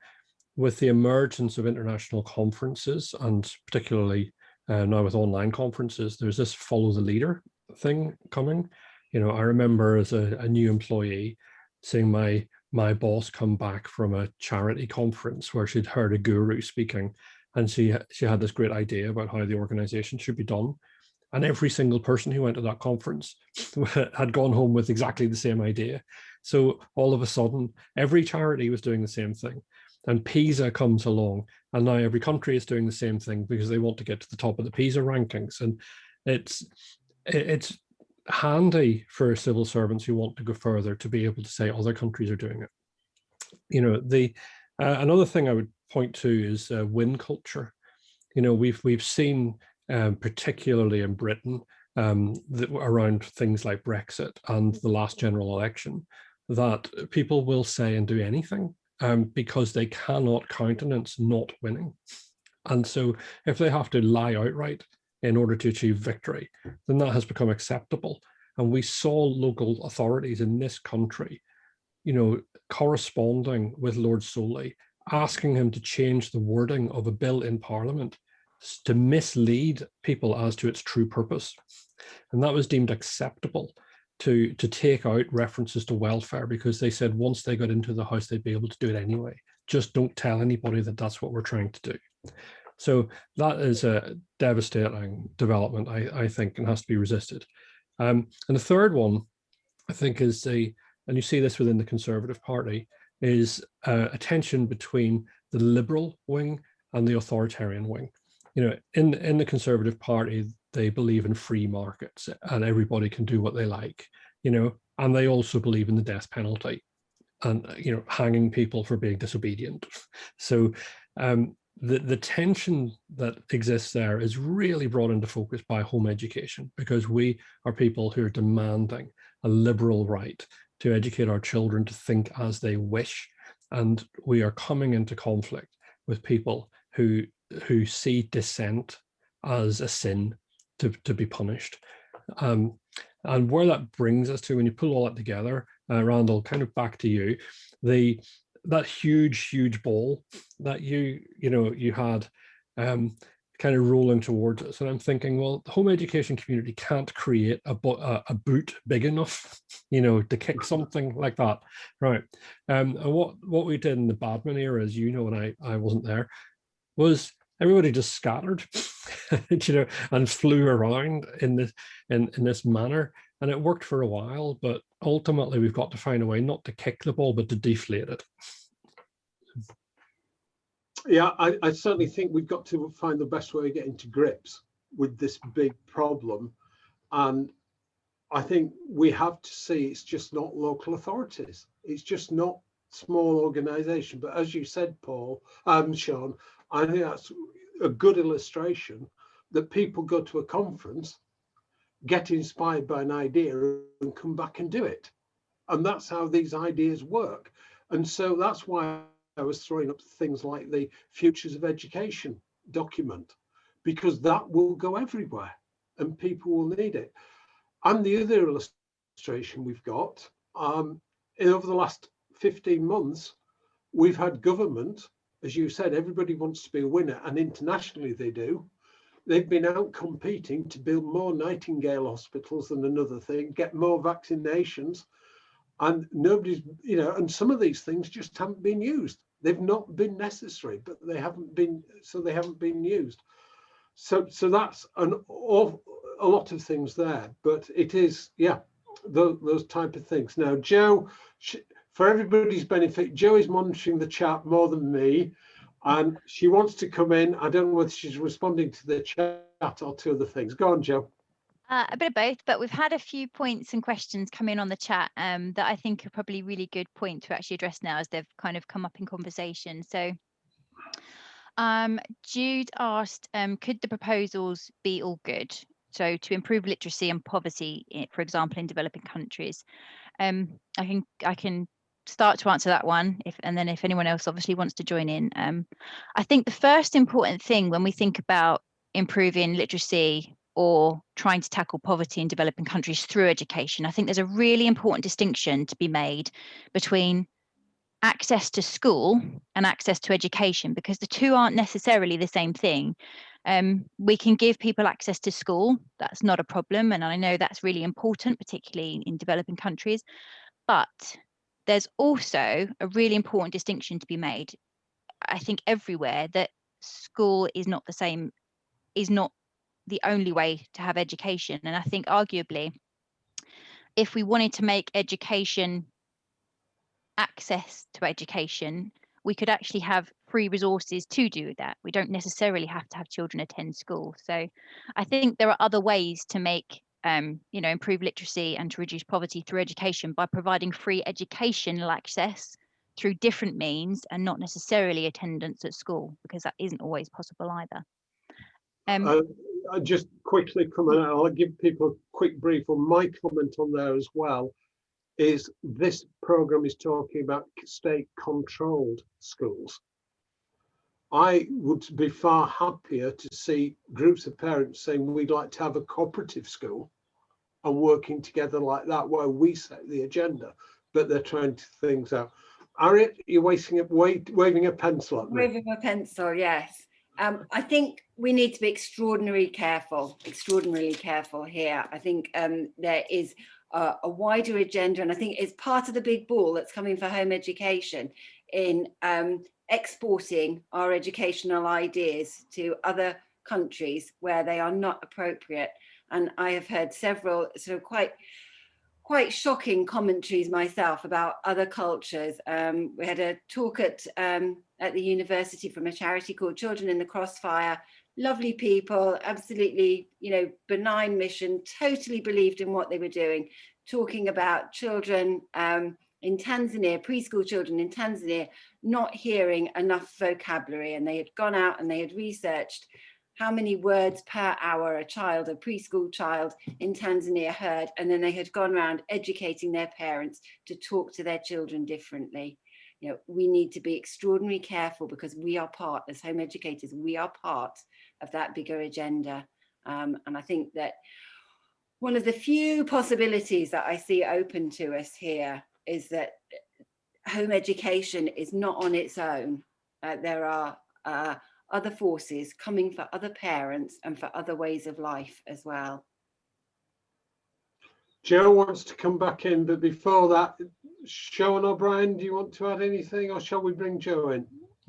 with the emergence of international conferences, and particularly now with online conferences, there's this follow the leader thing coming. I remember as a new employee seeing my boss come back from a charity conference where she'd heard a guru speaking, and she had this great idea about how the organization should be done. And every single person who went to that conference had gone home with exactly the same idea. So all of a sudden, every charity was doing the same thing. And PISA comes along, and now every country is doing the same thing because they want to get to the top of the PISA rankings. And it's handy for civil servants who want to go further to be able to say other countries are doing it. Another thing I would point to is win culture. We've seen particularly in Britain around things like Brexit and the last general election, that people will say and do anything because they cannot countenance not winning. And so if they have to lie outright in order to achieve victory, then that has become acceptable. And we saw local authorities in this country, corresponding with Lord Soley, asking him to change the wording of a bill in Parliament to mislead people as to its true purpose. And that was deemed acceptable. to take out references to welfare, because they said once they got into the house, they'd be able to do it anyway. Just don't tell anybody that that's what we're trying to do. So that is a devastating development, I think, and has to be resisted. And the third one, I think, is and you see this within the Conservative Party, is a tension between the liberal wing and the authoritarian wing. You know, in the Conservative Party, they believe in free markets and everybody can do what they like, you know, and they also believe in the death penalty and, you know, hanging people for being disobedient. So the tension that exists there is really brought into focus by home education, because we are people who are demanding a liberal right to educate our children to think as they wish. And we are coming into conflict with people who see dissent as a sin to be punished. And where that brings us to, when you pull all that together, Randall, kind of back to you, that huge ball that you had kind of rolling towards us, and I'm thinking, well, the home education community can't create a boot big enough, you know, to kick something like that, right? And what we did in the Badman era, as you know, and I wasn't there, was everybody just scattered, you know, and flew around in this manner, and it worked for a while. But ultimately, we've got to find a way not to kick the ball, but to deflate it. Yeah, I certainly think we've got to find the best way of getting to grips with this big problem, and I think we have to see it's just not local authorities. It's just not small organisation. But as you said, Paul, Sean, I think that's a good illustration that people go to a conference, get inspired by an idea, and come back and do it. And that's how these ideas work. And so that's why I was throwing up things like the Futures of Education document, because that will go everywhere and people will need it. And the other illustration we've got, over the last 15 months, we've had government, as you said, everybody wants to be a winner, and internationally they do. They've been out competing to build more Nightingale hospitals than another thing, get more vaccinations, and nobody's, you know, and some of these things just haven't been used. They've not been necessary, but they haven't been used. So that's a lot of things there, but it is, yeah, those type of things. Now, Joe, for everybody's benefit, Joe is monitoring the chat more than me, and she wants to come in. I don't know whether she's responding to the chat or to other things. Go on, Joe. A bit of both, but we've had a few points and questions come in on the chat that I think are probably really good point to actually address now as they've kind of come up in conversation. So Jude asked, could the proposals be all good? So to improve literacy and poverty, for example, in developing countries. I can start to answer that one, and then if anyone else obviously wants to join in. I think the first important thing when we think about improving literacy or trying to tackle poverty in developing countries through education, I think there's a really important distinction to be made between access to school and access to education, because the two aren't necessarily the same thing. We can give people access to school, that's not a problem, and I know that's really important, particularly in developing countries, but there's also a really important distinction to be made, I think, everywhere, that school is not the only way to have education. And I think arguably, if we wanted to make access to education, we could actually have free resources to do that. We don't necessarily have to have children attend school. So I think there are other ways to make improve literacy and to reduce poverty through education by providing free educational access through different means, and not necessarily attendance at school, because that isn't always possible either. I just quickly comment, I'll give people a quick brief on my comment on there as well, is this program is talking about state controlled schools. I would be far happier to see groups of parents saying we'd like to have a cooperative school and working together like that, where we set the agenda, but they're trying things out. Harriet, you're waving a pencil at me. Waving a pencil, yes. I think we need to be extraordinarily careful here. I think there is a wider agenda, and I think it's part of the big ball that's coming for home education in exporting our educational ideas to other countries where they are not appropriate. And I have heard several sort of quite shocking commentaries myself about other cultures. We had a talk at the university from a charity called Children in the Crossfire. Lovely people, absolutely, you know, benign mission, totally believed in what they were doing, talking about children in Tanzania, preschool children in Tanzania, not hearing enough vocabulary. And they had gone out and they had researched how many words per hour a preschool child in Tanzania heard. And then they had gone around educating their parents to talk to their children differently. You know, we need to be extraordinarily careful because we are part, as home educators, we are part of that bigger agenda. And I think that one of the few possibilities that I see open to us here is that home education is not on its own. There are other forces coming for other parents and for other ways of life as well. Joe wants to come back in, but before that, Sean O'Brien, do you want to add anything, or shall we bring Joe in?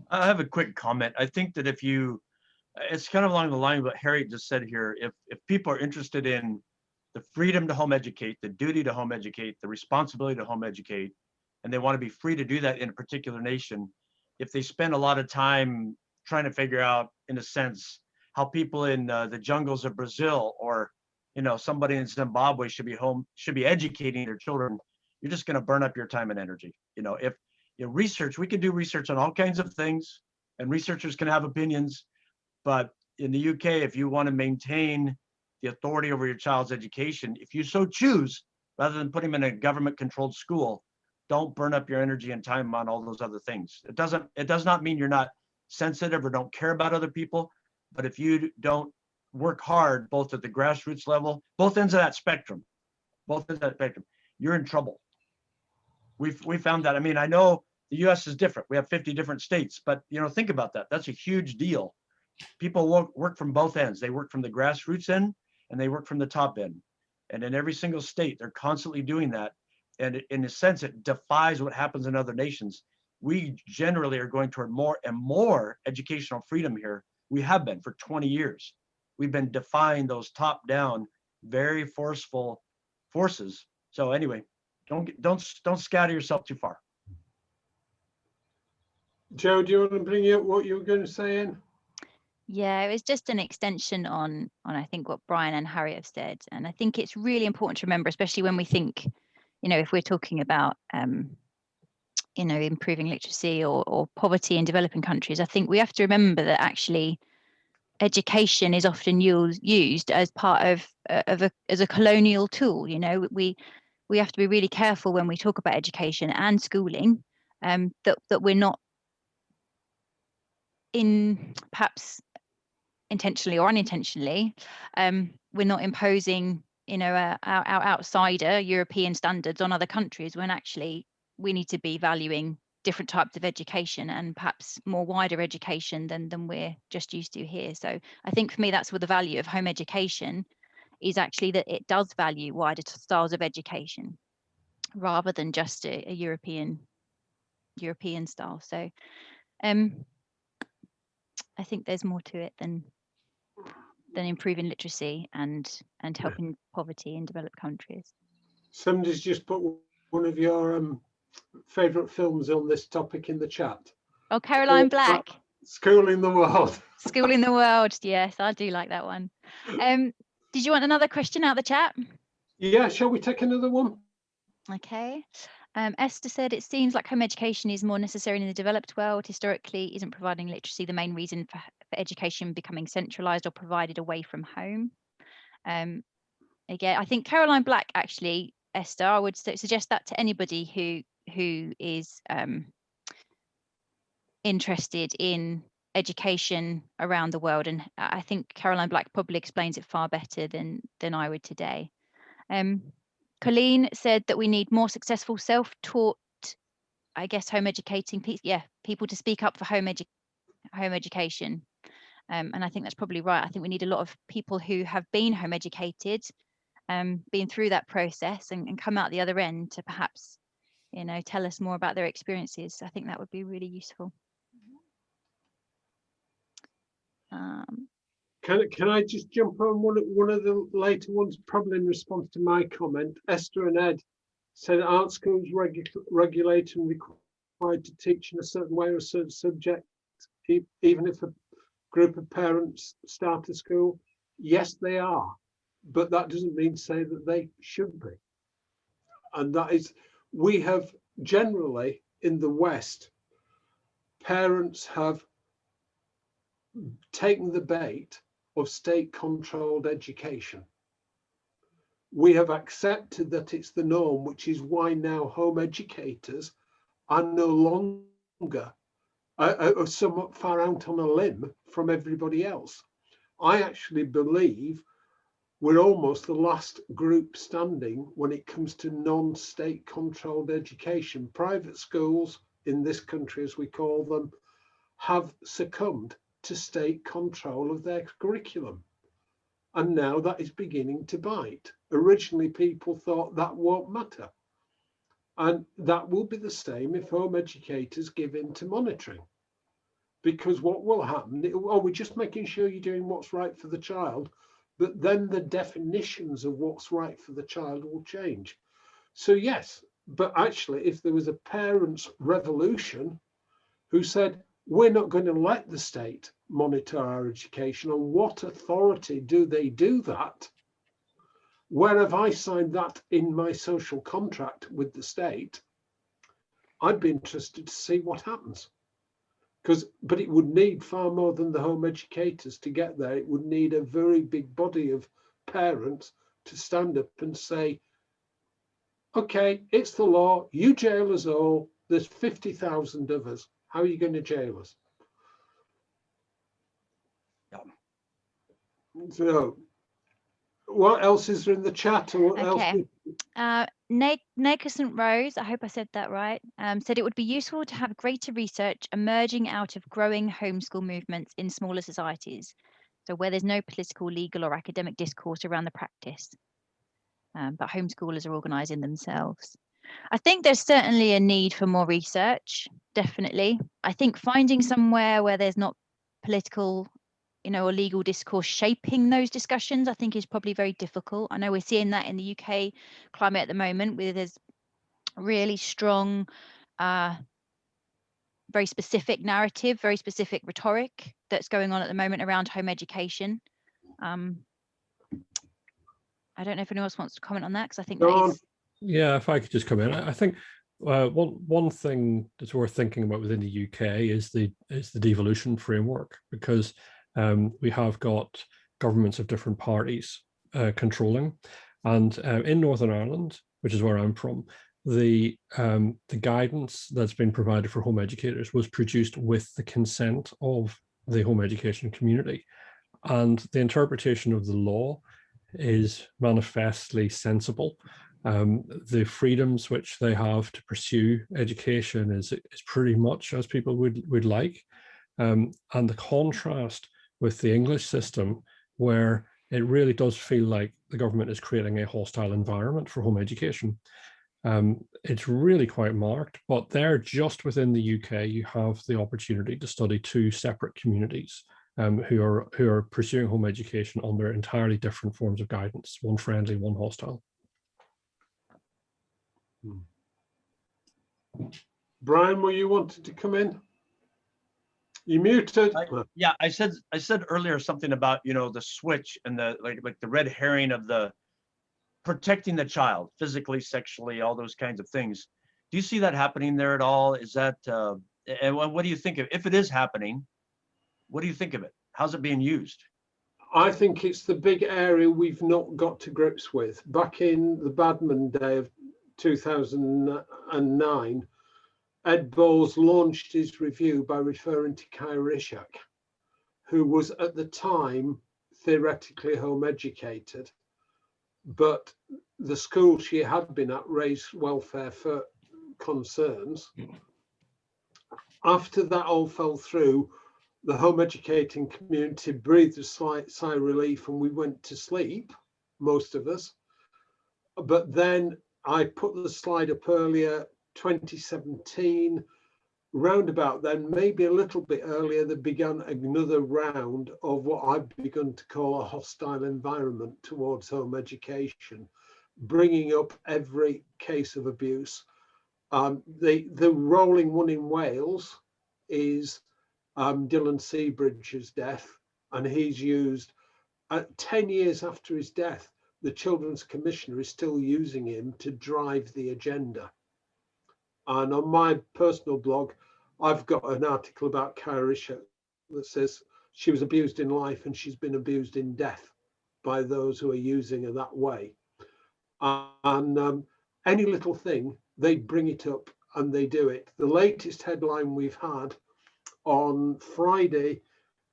I have a quick comment. I think that it's kind of along the line of what Harriet just said here. If people are interested in the freedom to home educate, the duty to home educate, the responsibility to home educate, and they want to be free to do that in a particular nation, if they spend a lot of time trying to figure out, in a sense, how people in the jungles of Brazil or, you know, somebody in Zimbabwe should be educating their children, you're just going to burn up your time and energy. You know, if you know, research, we can do research on all kinds of things, and researchers can have opinions. But in the UK, if you want to maintain the authority over your child's education, if you so choose, rather than putting them in a government-controlled school, don't burn up your energy and time on all those other things. It does not mean you're not sensitive or don't care about other people, but if you don't work hard, both at the grassroots level, both ends of that spectrum, you're in trouble. We found that. I mean, I know the US is different. We have 50 different states, but you know, think about that. That's a huge deal. People work from both ends. They work from the grassroots end and they work from the top end. And in every single state, they're constantly doing that. And in a sense, it defies what happens in other nations. We generally are going toward more and more educational freedom here. We have been for 20 years. We've been defying those top-down, very forceful forces. So anyway, don't scatter yourself too far. Joe, do you want to bring up what you were going to say in? Yeah, it was just an extension on I think what Brian and Harriet have said. And I think it's really important to remember, especially when we think, you know, if we're talking about, you know, improving literacy or poverty in developing countries, I think we have to remember that actually education is often used as part of as a colonial tool. You know, we have to be really careful when we talk about education and schooling, that we're not perhaps intentionally or unintentionally, we're not imposing, you know, our outsider European standards on other countries, when actually we need to be valuing different types of education and perhaps more wider education than we're just used to here. So I think for me, that's where the value of home education is, actually that it does value wider styles of education rather than just a European style. So I think there's more to it than improving literacy and helping poverty in developed countries. Somebody's just put one of your favourite films on this topic in the chat. Oh, Caroline Black. School in the World. School in the World. Yes, I do like that one. Did you want another question out of the chat? Yeah, shall we take another one? Okay. Esther said, it seems like home education is more necessary in the developed world. Historically, isn't providing literacy the main reason for education becoming centralised or provided away from home? Again, I think Caroline Black, actually, Esther, I would suggest that to anybody who is interested in education around the world. And I think Caroline Black probably explains it far better than I would today. Colleen said that we need more successful self-taught, I guess, home educating people to speak up for home education. And I think that's probably right. I think we need a lot of people who have been home educated been through that process and come out the other end to perhaps, tell us more about their experiences. I think that would be really useful. Can I just jump on one of the later ones, probably in response to my comment? Esther and Ed said, aren't schools regulated and required to teach in a certain way or a certain subject, even if a group of parents start a school? Yes, they are, but that doesn't mean to say that they should be. And that is, we have generally in the West, parents have taken the bait of state-controlled education. We have accepted that it's the norm, which is why now home educators are no longer somewhat far out on a limb from everybody else. I actually believe we're almost the last group standing when it comes to non-state controlled education. Private schools in this country, as we call them, have succumbed to state control of their curriculum. And now that is beginning to bite. Originally, people thought that won't matter. And that will be the same if home educators give in to monitoring. Because what will happen, we're just making sure you're doing what's right for the child, but then the definitions of what's right for the child will change. So yes, but actually, if there was a parents' revolution who said, we're not going to let the state monitor our education, on what authority do they do that? Where have I signed that in my social contract with the state? I'd be interested to see what happens. But it would need far more than the home educators to get there. It would need a very big body of parents to stand up and say, okay, it's the law, you jail us all, there's 50,000 of us. How are you going to jail us? Yeah. So, what else is there in the chat? Or what Okay. else? St. Rose, I hope I said that right, said it would be useful to have greater research emerging out of growing homeschool movements in smaller societies, so where there's no political, legal, or academic discourse around the practice, but homeschoolers are organising themselves. I think there's certainly a need for more research, definitely. I think finding somewhere where there's not political, or legal discourse shaping those discussions, I think is probably very difficult. I know we're seeing that in the UK climate at the moment, where there's really strong, very specific narrative, very specific rhetoric that's going on at the moment around home education. I don't know if anyone else wants to comment on that, because I think that is... Yeah, if I could just come in, I think one thing that's worth thinking about within the UK is the devolution framework, because we have got governments of different parties controlling, and in Northern Ireland, which is where I'm from, the guidance that's been provided for home educators was produced with the consent of the home education community, and the interpretation of the law is manifestly sensible. The freedoms which they have to pursue education is pretty much as people would like, and the contrast with the English system, where it really does feel like the government is creating a hostile environment for home education. It's really quite marked, but there, just within the UK, you have the opportunity to study two separate communities who are pursuing home education under entirely different forms of guidance, one friendly, one hostile. Brian, were you wanted to come in? You muted. Yeah, I said earlier something about the switch and the like the red herring of the protecting the child physically, sexually, all those kinds of things. Do you see that happening there at all? Is that and what do you think of, if it is happening? What do you think of it? How's it being used? I think it's the big area we've not got to grips with. Back in the Badman day of 2009, Ed Bowles launched his review by referring to Kyra Ishak, who was at the time theoretically home educated, but the school she had been at raised welfare for concerns. After that all fell through, the home educating community breathed a slight sigh of relief and we went to sleep, most of us. but then I put the slide up earlier, 2017, roundabout then, maybe a little bit earlier, they began another round of what I've begun to call a hostile environment towards home education, bringing up every case of abuse. The rolling one in Wales is Dylan Seabridge's death, and he's used 10 years after his death, the Children's Commissioner is still using him to drive the agenda. And on my personal blog, I've got an article about Kyra Ishak that says she was abused in life and she's been abused in death by those who are using her that way. And any little thing, they bring it up and they do it. The latest headline we've had on Friday,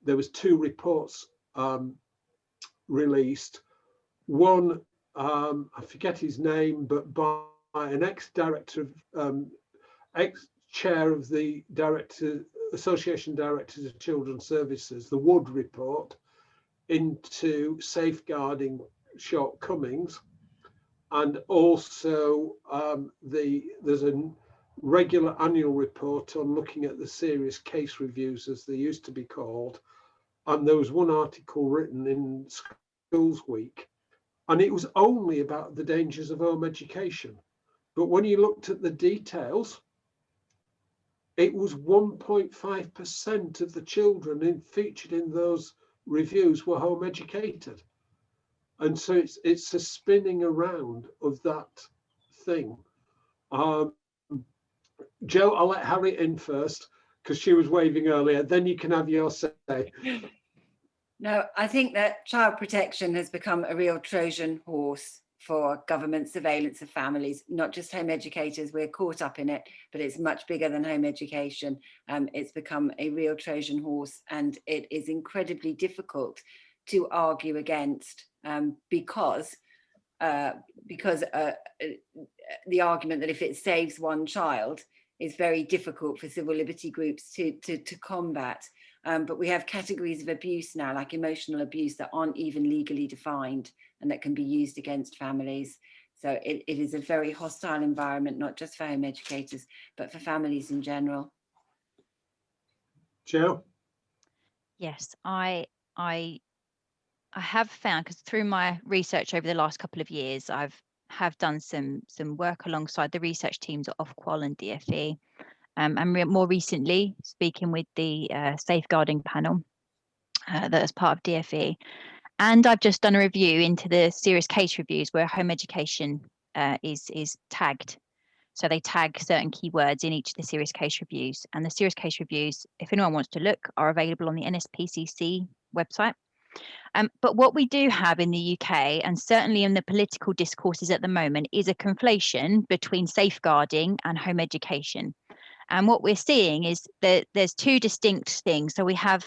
there was 2 reports released. One, I forget his name, but by an ex-director of, ex-chair of the Association Directors of Children's Services, the Wood report, into safeguarding shortcomings. And also there's a regular annual report on looking at the serious case reviews, as they used to be called. And there was one article written in Schools Week, and it was only about the dangers of home education. But when you looked at the details, it was 1.5% of the children featured in those reviews were home educated. And so it's a spinning around of that thing. Jo, I'll let Harriet in first because she was waving earlier. Then you can have your say. No, I think that child protection has become a real Trojan horse for government surveillance of families, not just home educators. We're caught up in it, but it's much bigger than home education. It's become a real Trojan horse, and it is incredibly difficult to argue against because the argument that if it saves one child is very difficult for civil liberty groups to combat. But we have categories of abuse now, like emotional abuse, that aren't even legally defined and that can be used against families. So it is a very hostile environment, not just for home educators, but for families in general. Jo? Yes, I have found, because through my research over the last couple of years, have done some work alongside the research teams at Ofqual and DFE, and more recently speaking with the safeguarding panel that is part of DFE. And I've just done a review into the serious case reviews where home education is tagged. So they tag certain keywords in each of the serious case reviews. And the serious case reviews, if anyone wants to look, are available on the NSPCC website. But what we do have in the UK, and certainly in the political discourses at the moment, is a conflation between safeguarding and home education. And what we're seeing is that there's 2 distinct things. So we have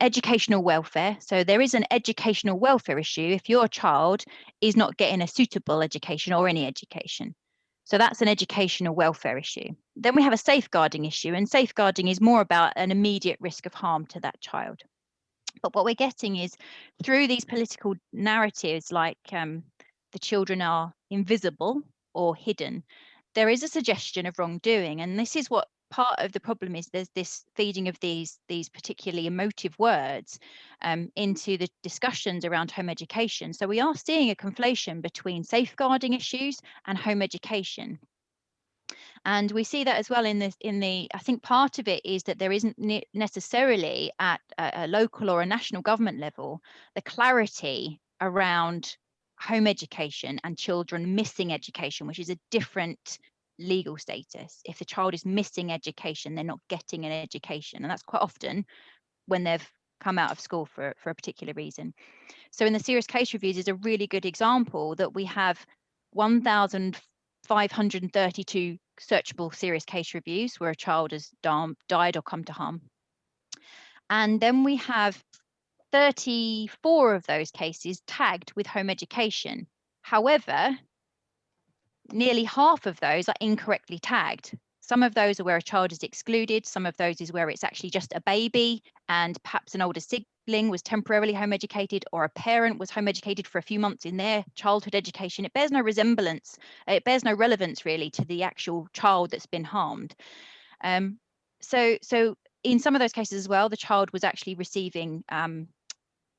educational welfare. So there is an educational welfare issue if your child is not getting a suitable education or any education. So that's an educational welfare issue. Then we have a safeguarding issue, and safeguarding is more about an immediate risk of harm to that child. But what we're getting is through these political narratives, like the children are invisible or hidden, there is a suggestion of wrongdoing. And this is what part of the problem is. There's this feeding of these particularly emotive words into the discussions around home education. So we are seeing a conflation between safeguarding issues and home education. And we see that as well in the, I think part of it is that there isn't necessarily at a local or a national government level, the clarity around home education and children missing education, which is a different legal status. If the child is missing education, they're not getting an education. And that's quite often when they've come out of school for a particular reason. So in the serious case reviews is a really good example that we have 1,532 searchable serious case reviews where a child has died or come to harm. And then we have 34 of those cases tagged with home education. However, nearly half of those are incorrectly tagged. Some of those are where a child is excluded. Some of those is where it's actually just a baby and perhaps an older sibling was temporarily home educated, or a parent was home educated for a few months in their childhood education, it bears no resemblance, it bears no relevance really to the actual child that's been harmed. So in some of those cases as well, the child was actually receiving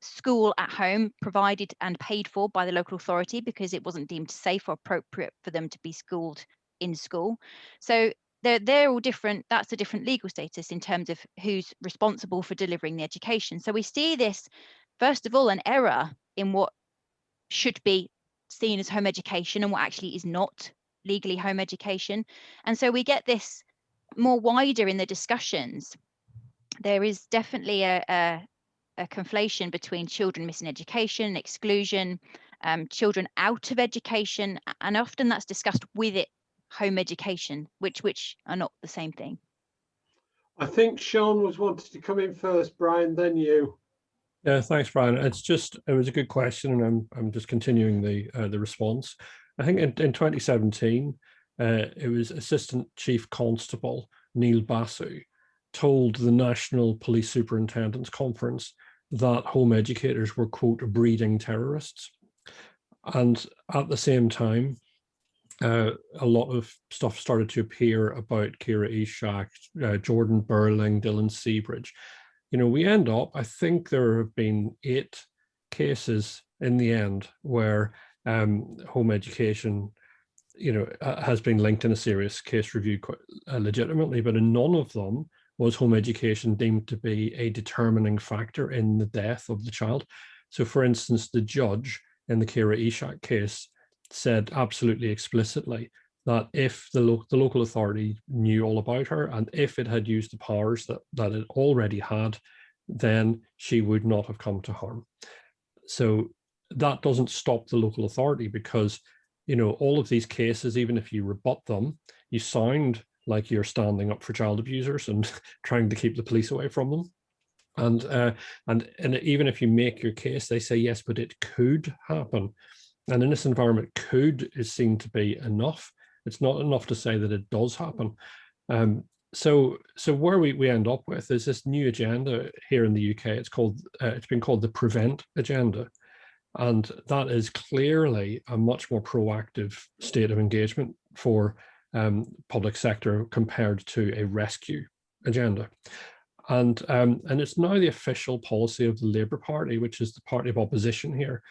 school at home provided and paid for by the local authority because it wasn't deemed safe or appropriate for them to be schooled in school. So they're all different. That's a different legal status in terms of who's responsible for delivering the education. So we see this, first of all, an error in what should be seen as home education and what actually is not legally home education. And so we get this more wider in the discussions. There is definitely a conflation between children missing education, exclusion, children out of education, and often that's discussed with it home education, which are not the same thing. I think Sean was wanting to come in first, Brian, then you. Yeah, thanks, Brian. It was a good question, and I'm just continuing the response. I think in 2017, it was Assistant Chief Constable Neil Basu told the National Police Superintendents Conference that home educators were, quote, breeding terrorists. And at the same time, a lot of stuff started to appear about Ciara Ishak, Jordan Burling, Dylan Seabridge. You know, we end up, I think there have been 8 cases in the end where home education, you know, has been linked in a serious case review legitimately, but in none of them was home education deemed to be a determining factor in the death of the child. So, for instance, the judge in the Ciara Ishak case said absolutely explicitly that if the local authority knew all about her and if it had used the powers that it already had, then she would not have come to harm. So that doesn't stop the local authority because, you know, all of these cases, even if you rebut them, you sound like you're standing up for child abusers and trying to keep the police away from them. And even if you make your case, they say, yes, but it could happen. And in this environment, could is seen to be enough. It's not enough to say that it does happen. So where we end up with is this new agenda here in the UK. It's been called the Prevent Agenda. And that is clearly a much more proactive state of engagement for public sector compared to a rescue agenda. And it's now the official policy of the Labour Party, which is the party of opposition here,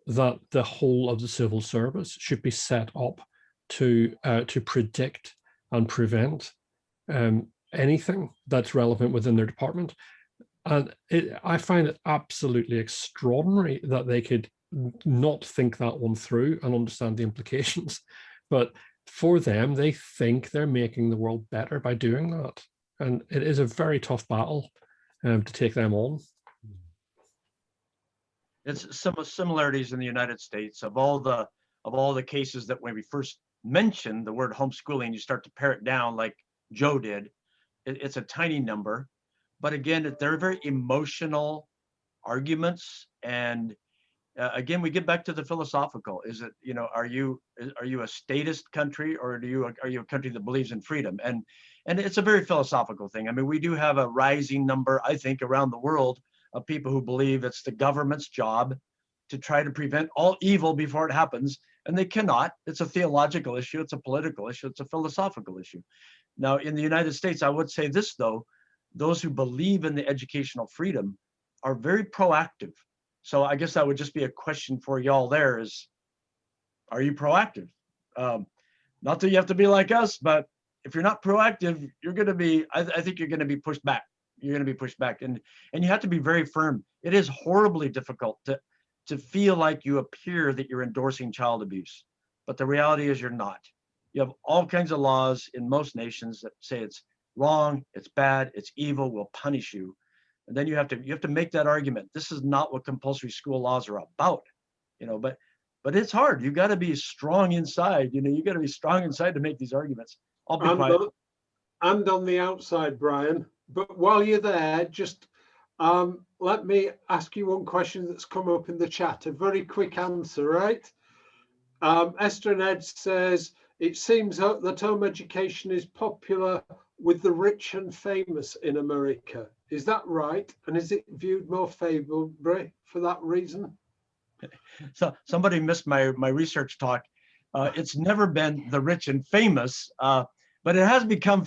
that the whole of the civil service should be set up to predict and prevent anything that's relevant within their department. And I find it absolutely extraordinary that they could not think that one through and understand the implications. But for them, they think they're making the world better by doing that. And it is a very tough battle to take them on. It's some similarities in the United States of all the cases that when we first mention the word homeschooling, you start to pare it down like Joe did. It's a tiny number, but again, they're very emotional arguments. And again, we get back to the philosophical. Is it, you know, are you a statist country, or are you a country that believes in freedom? And it's a very philosophical thing. I mean, we do have a rising number, I think, around the world of people who believe it's the government's job to try to prevent all evil before it happens, and they cannot. It's a theological issue, it's a political issue, it's a philosophical issue. Now, in the United States, I would say this, though, those who believe in the educational freedom are very proactive. So I guess that would just be a question for y'all there is, are you proactive? Not that you have to be like us, but if you're not proactive, you're going to be, I think you're going to be pushed back. You're going to be pushed back, and you have to be very firm. It is horribly difficult to feel like you appear that you're endorsing child abuse, but the reality is you're not. You have all kinds of laws in most nations that say it's wrong, it's bad, it's evil, we'll punish you. And then you have to make that argument. This is not what compulsory school laws are about, you know, but it's hard. You got to be strong inside, you know, you got to be strong inside to make these arguments. I'll be quiet. And on the outside, Brian. But while you're there, just let me ask you one question that's come up in the chat. A very quick answer, right? Esther Ned says, it seems that home education is popular with the rich and famous in America. Is that right? And is it viewed more favorably for that reason? So somebody missed my research talk. It's never been the rich and famous, but it has become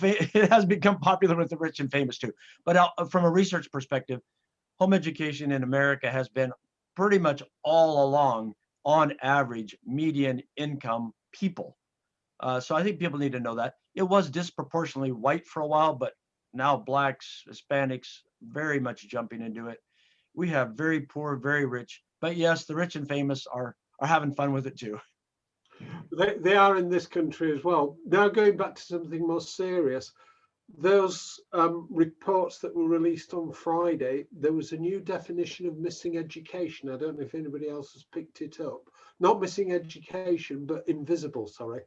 popular with the rich and famous too. But from a research perspective, home education in America has been pretty much all along, on average, median income people. So I think people need to know that. It was disproportionately white for a while, but now blacks, Hispanics, very much jumping into it. We have very poor, very rich, but yes, the rich and famous are having fun with it too. They are in this country as well. Now going back to something more serious, those reports that were released on Friday, there was a new definition of missing education. I don't know if anybody else has picked it up. Not missing education, but invisible, sorry.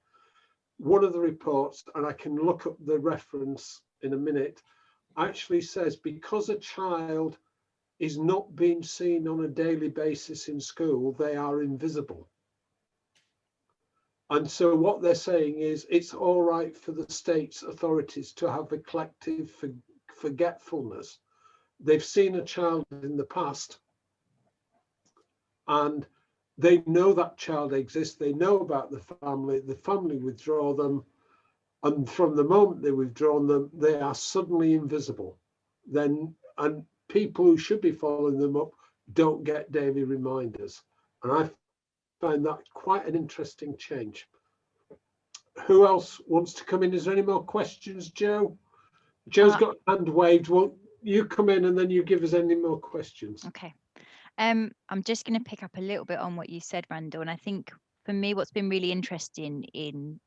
One of the reports, and I can look up the reference in a minute, actually says because a child is not being seen on a daily basis in school, they are invisible. And so what they're saying is it's all right for the state's authorities to have a collective forgetfulness. They've seen a child in the past and they know that child exists. They know about the family withdraw them. And from the moment they withdrawn them, they are suddenly invisible. And people who should be following them up don't get daily reminders. And I find that quite an interesting change. Who else wants to come in? Is there any more questions, Joe? Joe's got a hand waved. Well, you come in and then you give us any more questions. Okay. I'm just going to pick up a little bit on what you said, Randall. And I think for me, what's been really interesting in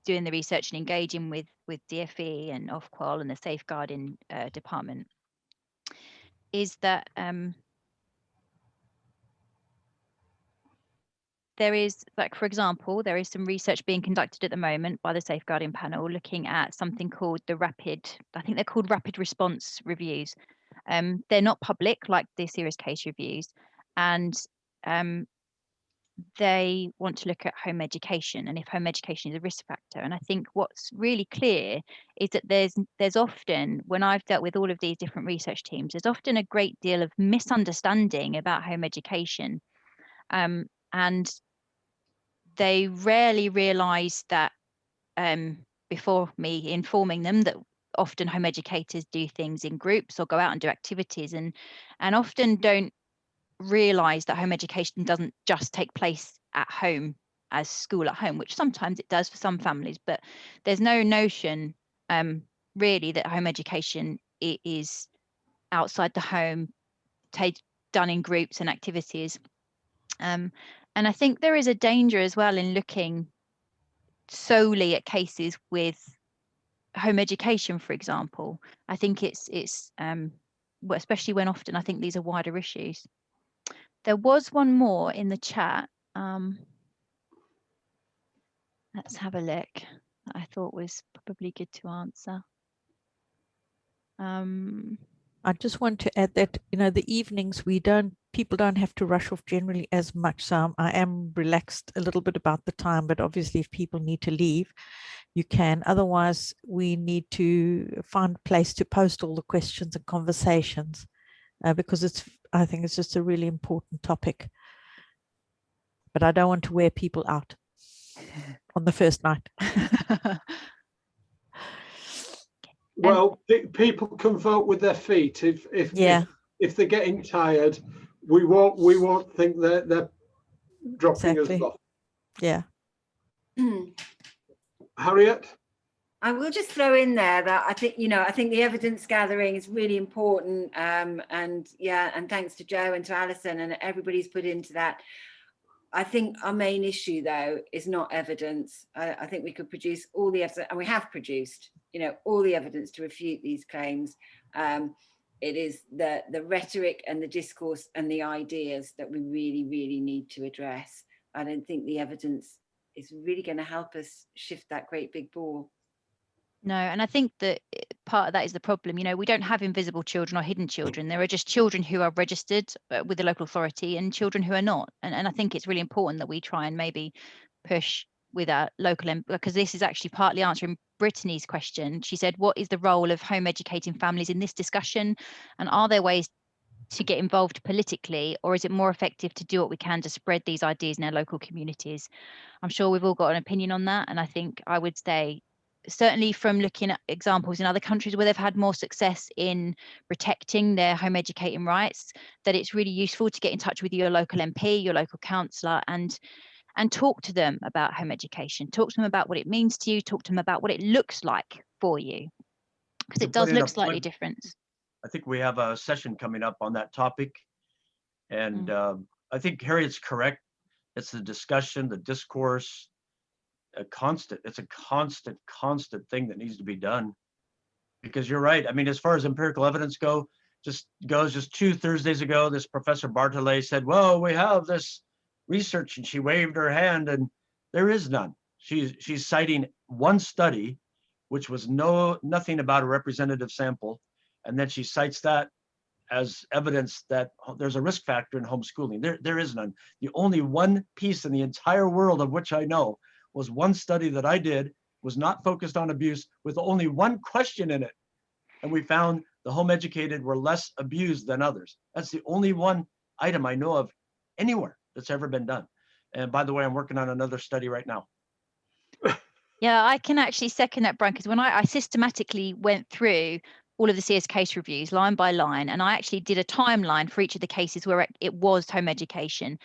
doing the research and engaging with DFE and Ofqual and the safeguarding department is that there is, like, for example, there is some research being conducted at the moment by the safeguarding panel looking at something called I think they're called rapid response reviews. They're not public like the serious case reviews, and they want to look at home education and if home education is a risk factor. And I think what's really clear is that there's often, when I've dealt with all of these different research teams, there's often a great deal of misunderstanding about home education. And they rarely realise that before me informing them that often home educators do things in groups or go out and do activities and often don't realise that home education doesn't just take place at home as school at home, which sometimes it does for some families, but there's no notion really that home education is outside the home, done in groups and activities. And I think there is a danger as well in looking solely at cases with home education, for example. I think it's especially when often I think these are wider issues. There was one more in the chat. Let's have a look. I thought was probably good to answer. I just want to add that, you know, the evenings people don't have to rush off generally as much. So I am relaxed a little bit about the time, but obviously if people need to leave, you can. Otherwise, we need to find a place to post all the questions and conversations because I think it's just a really important topic. But I don't want to wear people out on the first night. Well, people can vote with their feet. If they're getting tired, we won't think that they're dropping us off. Yeah. Harriet? I will just throw in there that I think the evidence gathering is really important. And thanks to Joe and to Alison and everybody's put into that. I think our main issue, though, is not evidence. I think we could produce all the evidence, and we have produced, all the evidence to refute these claims. It is the rhetoric and the discourse and the ideas that we really, really need to address. I don't think the evidence is really going to help us shift that great big ball. No, and I think that part of that is the problem. We don't have invisible children or hidden children. There are just children who are registered with the local authority and children who are not. And I think it's really important that we try and maybe push with our local, because this is actually partly answering Brittany's question. She said, what is the role of home educating families in this discussion? And are there ways to get involved politically, or is it more effective to do what we can to spread these ideas in our local communities? I'm sure we've all got an opinion on that. And I think I would say, certainly from looking at examples in other countries where they've had more success in protecting their home educating rights, that it's really useful to get in touch with your local MP, your local councillor, and talk to them about home education. Talk to them about what it means to you. Talk to them about what it looks like for you, because it does look slightly different. I think we have a session coming up on that topic. And I think Harriet's correct. It's the discussion, the discourse, it's a constant thing that needs to be done. Because you're right. I mean, as far as empirical evidence just 2 Thursdays ago, this Professor Bartolet said, well, we have this research, and she waved her hand, and there is none. She's citing one study, which was nothing about a representative sample. And then she cites that as evidence that there's a risk factor in homeschooling. There is none. The only one piece in the entire world of which I know was one study that I did, was not focused on abuse, with only one question in it. And we found the home educated were less abused than others. That's the only one item I know of anywhere that's ever been done. And by the way, I'm working on another study right now. Yeah, I can actually second that, Brian, because when I systematically went through all of the CS case reviews line by line, and I actually did a timeline for each of the cases where it was home education.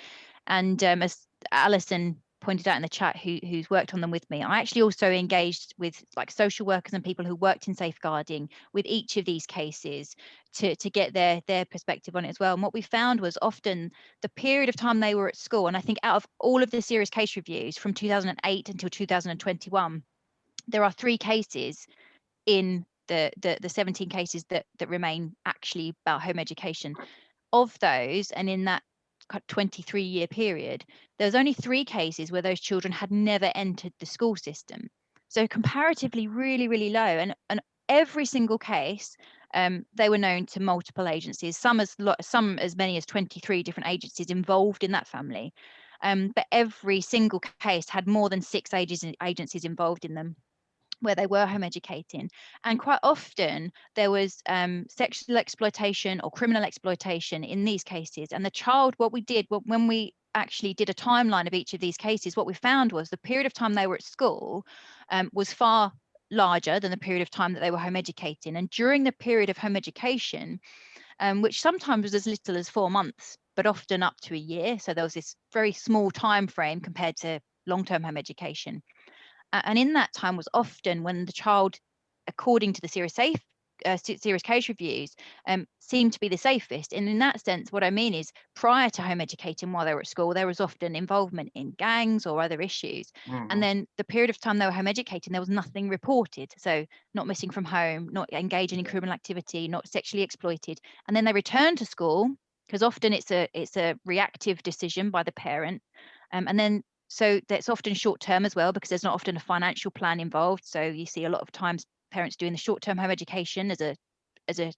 And as Alison pointed out in the chat, who's worked on them with me, I actually also engaged with like social workers and people who worked in safeguarding with each of these cases to get their perspective on it as well. And what we found was often the period of time they were at school, and I think out of all of the serious case reviews from 2008 until 2021, there are 3 cases in the 17 cases that remain actually about home education. Of those, and in that 23-year period, there's only 3 cases where those children had never entered the school system. So comparatively really, really low. And every single case, they were known to multiple agencies, some as many as 23 different agencies involved in that family. But every single case had more than 6 agencies involved in them, where they were home educating. And quite often there was sexual exploitation or criminal exploitation in these cases. And the child, when we actually did a timeline of each of these cases, what we found was the period of time they were at school was far larger than the period of time that they were home educating. And during the period of home education, which sometimes was as little as 4 months, but often up to a year. So there was this very small time frame compared to long-term home education. And in that time was often when the child, according to the serious case reviews, seemed to be the safest. And in that sense, what I mean is, prior to home educating while they were at school, there was often involvement in gangs or other issues. And then the period of time they were home educating, there was nothing reported. So not missing from home, not engaging in criminal activity, not sexually exploited. And then they return to school, because often it's a reactive decision by the parent. And then so that's often short term as well, because there's not often a financial plan involved. So you see a lot of times parents doing the short term home education as a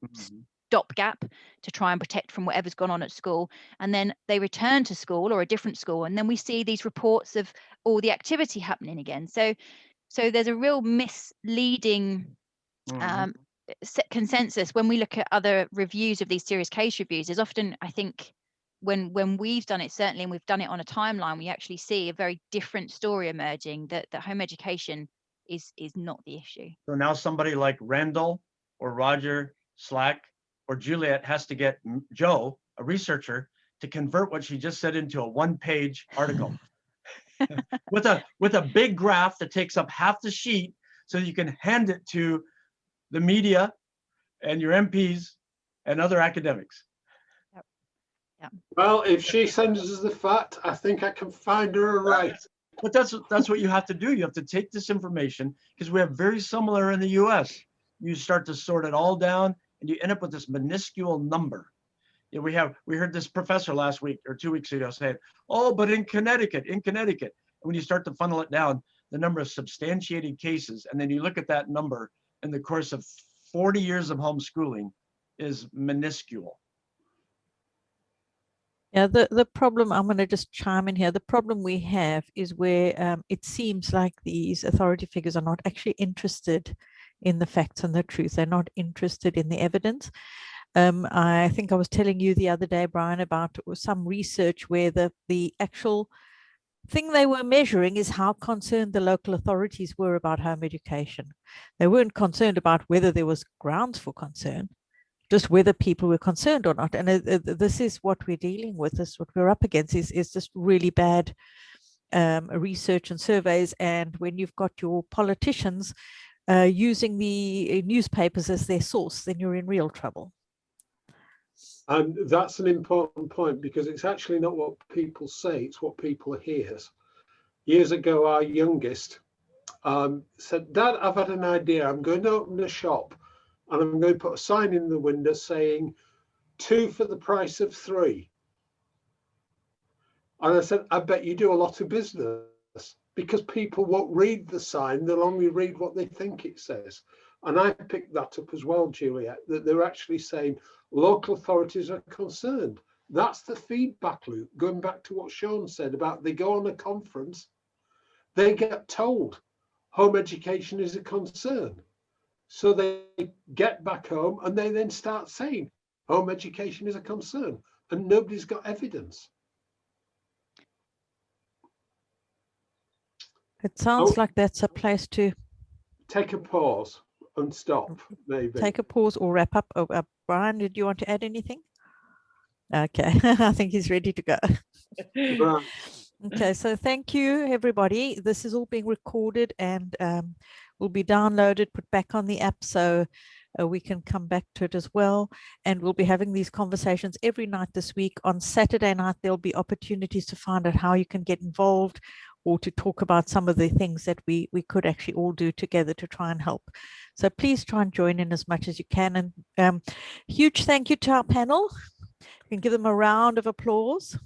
stopgap to try and protect from whatever's gone on at school. And then they return to school or a different school, and then we see these reports of all the activity happening again. So there's a real misleading consensus when we look at other reviews of these serious case reviews. Is often, I think, when we've done it, certainly, and we've done it on a timeline, we actually see a very different story emerging, that home education is not the issue. So now somebody like Randall or Roger Slack or Juliet has to get Joe, a researcher, to convert what she just said into a 1-page article with a big graph that takes up half the sheet, so you can hand it to the media and your MPs and other academics. Well, if she sends us the fact, I think I can find her a right. But that's what you have to do. You have to take this information, because we have very similar in the US. You start to sort it all down, and you end up with this minuscule number. You know, we heard this professor last week or 2 weeks ago saying, oh, but in Connecticut. And when you start to funnel it down, the number of substantiated cases, and then you look at that number in the course of 40 years of homeschooling, is minuscule. Yeah, the problem, I'm going to just chime in here. The problem we have is where it seems like these authority figures are not actually interested in the facts and the truth. They're not interested in the evidence. I think I was telling you the other day, Brian, about some research where the actual thing they were measuring is how concerned the local authorities were about home education. They weren't concerned about whether there was grounds for concern, just whether people were concerned or not. And this is what we're dealing with. This is what we're up against, is just really bad research and surveys. And when you've got your politicians using the newspapers as their source, then you're in real trouble. And that's an important point, because it's actually not what people say, it's what people hear. Years ago, our youngest said, "Dad, I've had an idea. I'm going to open a shop and I'm going to put a sign in the window saying 2 for the price of 3. And I said, "I bet you do a lot of business, because people won't read the sign, they'll only read what they think it says." And I picked that up as well, Juliet, that they're actually saying local authorities are concerned. That's the feedback loop, going back to what Sean said about they go on a conference, they get told home education is a concern. So they get back home and they then start saying home education is a concern, and nobody's got evidence. It sounds like that's a place to take a pause and stop, maybe. Take a pause or wrap up. Brian, did you want to add anything? Okay, I think he's ready to go. Right. Okay, so thank you, everybody. This is all being recorded and will be downloaded, put back on the app, so we can come back to it as well. And we'll be having these conversations every night this week. On Saturday night, there'll be opportunities to find out how you can get involved, or to talk about some of the things that we could actually all do together to try and help. So please try and join in as much as you can. And huge thank you to our panel. You can give them a round of applause.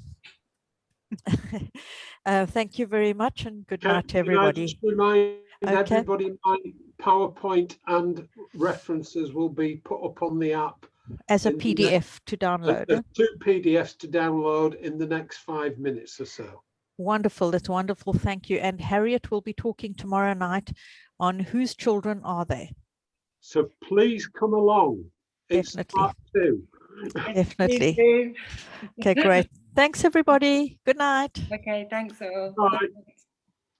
Thank you very much, and good night to everybody. Can I just remind everybody, my PowerPoint and references will be put up on the app as a PDF to download. 2 PDFs to download in the next 5 minutes or so. Wonderful. That's wonderful. Thank you. And Harriet will be talking tomorrow night on whose children are they. So please come along. It's Definitely. part 2. Definitely. Okay, great. Thanks, everybody. Good night. Okay, thanks all. Bye.